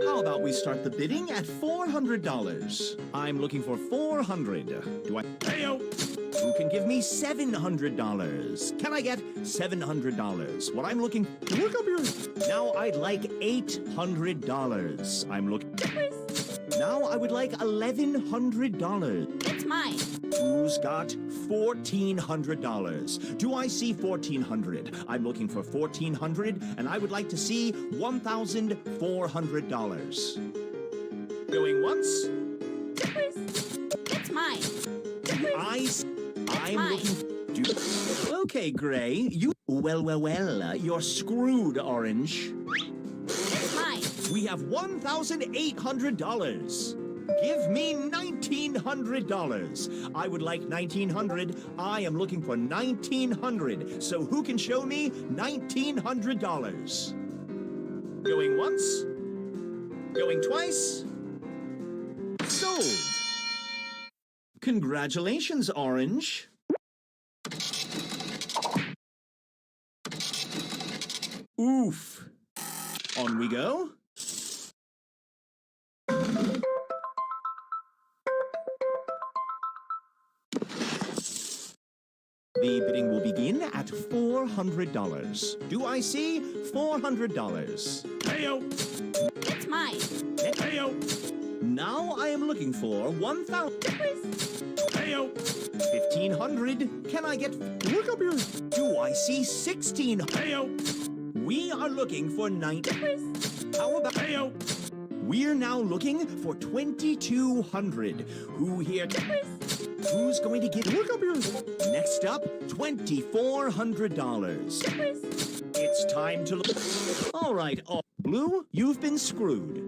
How about we start the bidding at $400? I'm looking for $400. Do I... Hey-o! Who can give me $700? Can I get $700? What I'm looking... Look up here. Now I'd like $800. I'm looking... Now I would like $1,100. It's mine. Who's got $1,400? Do I see $1,400? I'm looking for $1,400, and I would like to see $1,400. Going once. It's mine. I'm looking. Okay, Gray. You. Well, you're screwed, Orange. It's mine. We have $1,800. Give me $1,900. I would like $1,900. I am looking for $1,900. So who can show me $1,900? Going once. Going twice. Sold. Congratulations, Orange. Oof. On we go. The bidding will begin at $400. Do I see $400? Hey-o! It's mine. Hey-o! Now I am looking for $1,000. Hey-o! $1,500. Can I get... Look up here. Do I see $1,600? Hey-o! We are looking for $9. How about... Hey-o! We're now looking for $2,200. Who here... Who's going to get... Look up here. Next up, $2,400. It's time to look... All right, Blue, you've been screwed. I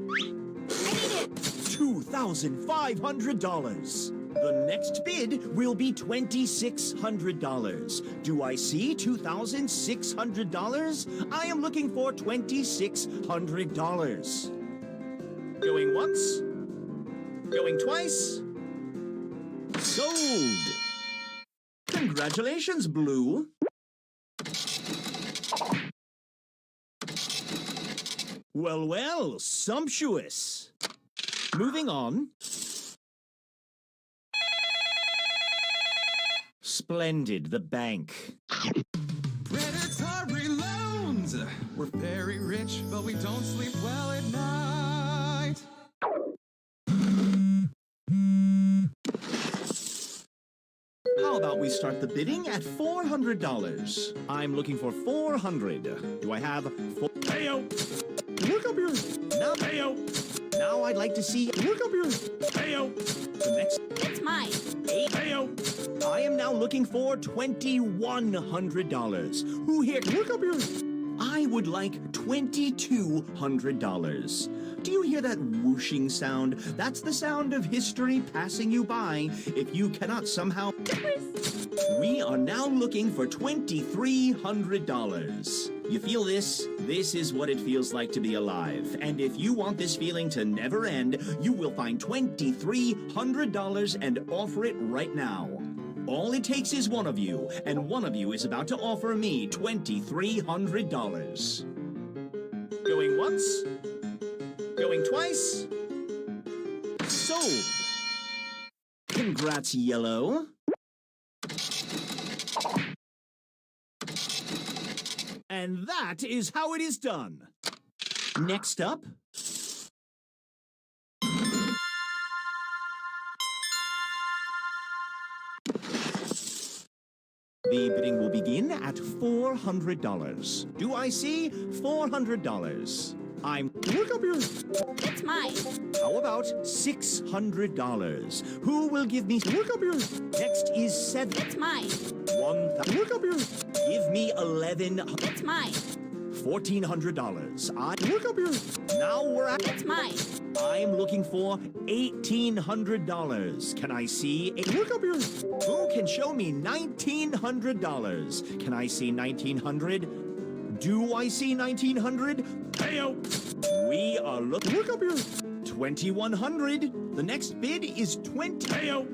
need it. $2,500. The next bid will be $2,600. Do I see $2,600? I am looking for $2,600. Going once. Going twice. Sold! Congratulations, Blue. Well, sumptuous. Moving on. Splendid, the bank. Predatory loans. We're very rich, but we don't sleep well at night. How about we start the bidding at $400? I'm looking for 400. Do I have four? Heyo! Look up here! Now, heyo! Now I'd like to see. Look up here! Heyo! The next. It's mine. 8. Heyo! I am now looking for $2,100. Who here? Look up here! I would like $2,200. Do you hear that whooshing sound? That's the sound of history passing you by. If you cannot somehow... We are now looking for $2,300. You feel this? This is what it feels like to be alive. And if you want this feeling to never end, you will find $2,300 and offer it right now. All it takes is one of you, and one of you is about to offer me $2,300. Going once? Going twice? Sold! Congrats, Yellow. And that is how it is done. Next up... The bidding will begin at $400. Do I see $400? I'm... Look up here! It's mine. How about $600? Who will give me... Look up here! Next is 7. It's mine. 1,000. Look up here! Give me 11. It's mine. $1,400. I... Look up here! Now we're at... It's mine. I'm looking for $1,800. Can I see a... Look up here! Who can show me $1,900? Can I see 1,900? Do I see 1,900? Heyo! We are Look up here! 2,100. The next bid is 20. Heyo!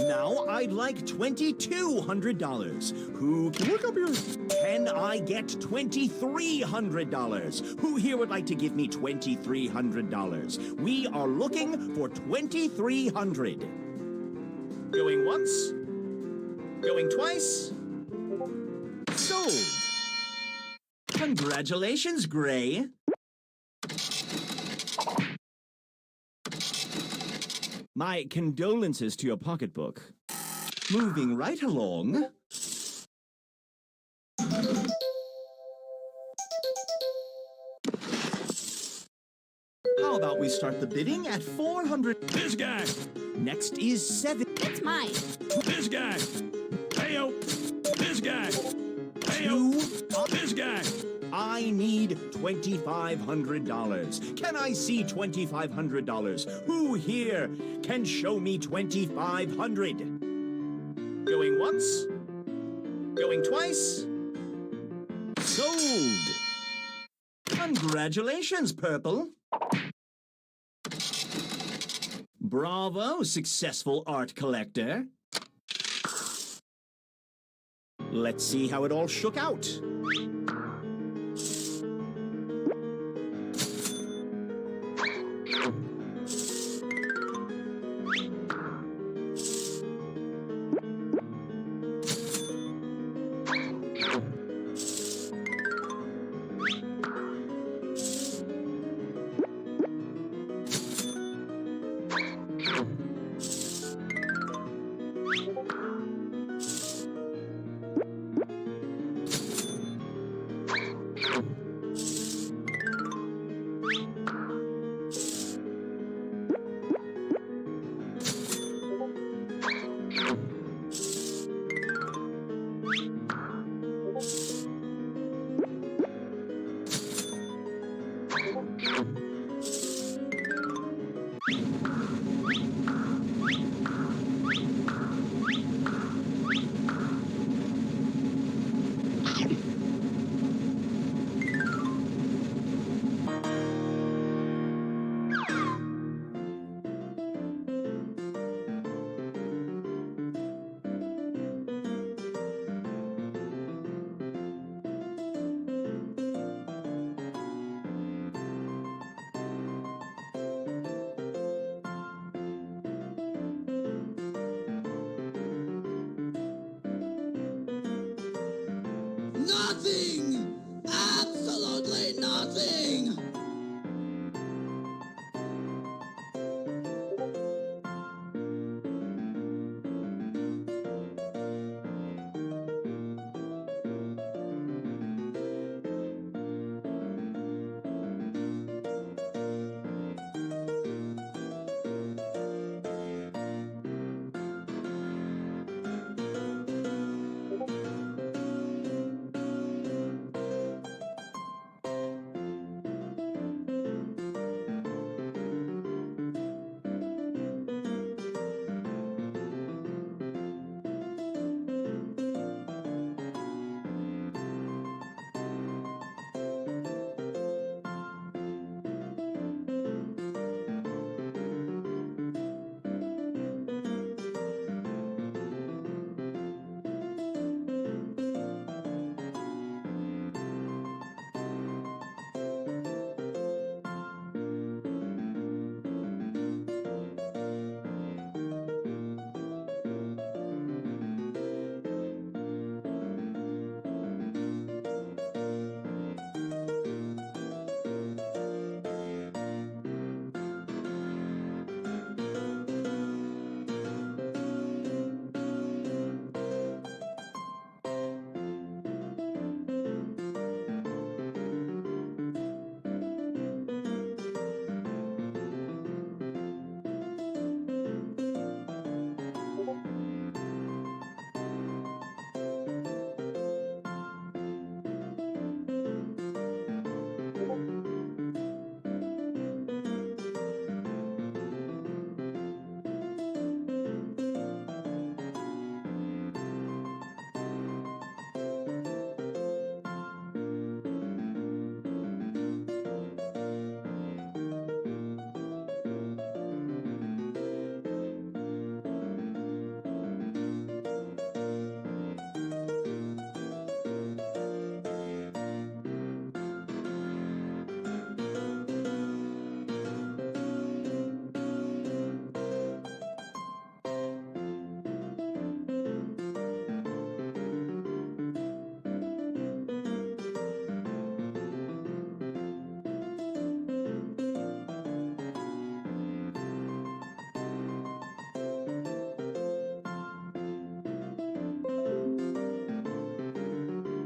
Now I'd like $2,200. Who... Look up here! Can I get $2,300? Who here would like to give me $2,300? We are looking for $2,300. Going once? Going twice? Sold! Congratulations, Gray. My condolences to your pocketbook. Moving right along. How about we start the bidding at 400? This guy. Next is 7. It's mine. This guy. Heyo. This guy. Heyo. This guy. I need $2,500. Can I see $2,500? Who here can show me $2,500? Going once? Going twice? Sold! Congratulations, Purple. Bravo, successful art collector. Let's see how it all shook out. nothing!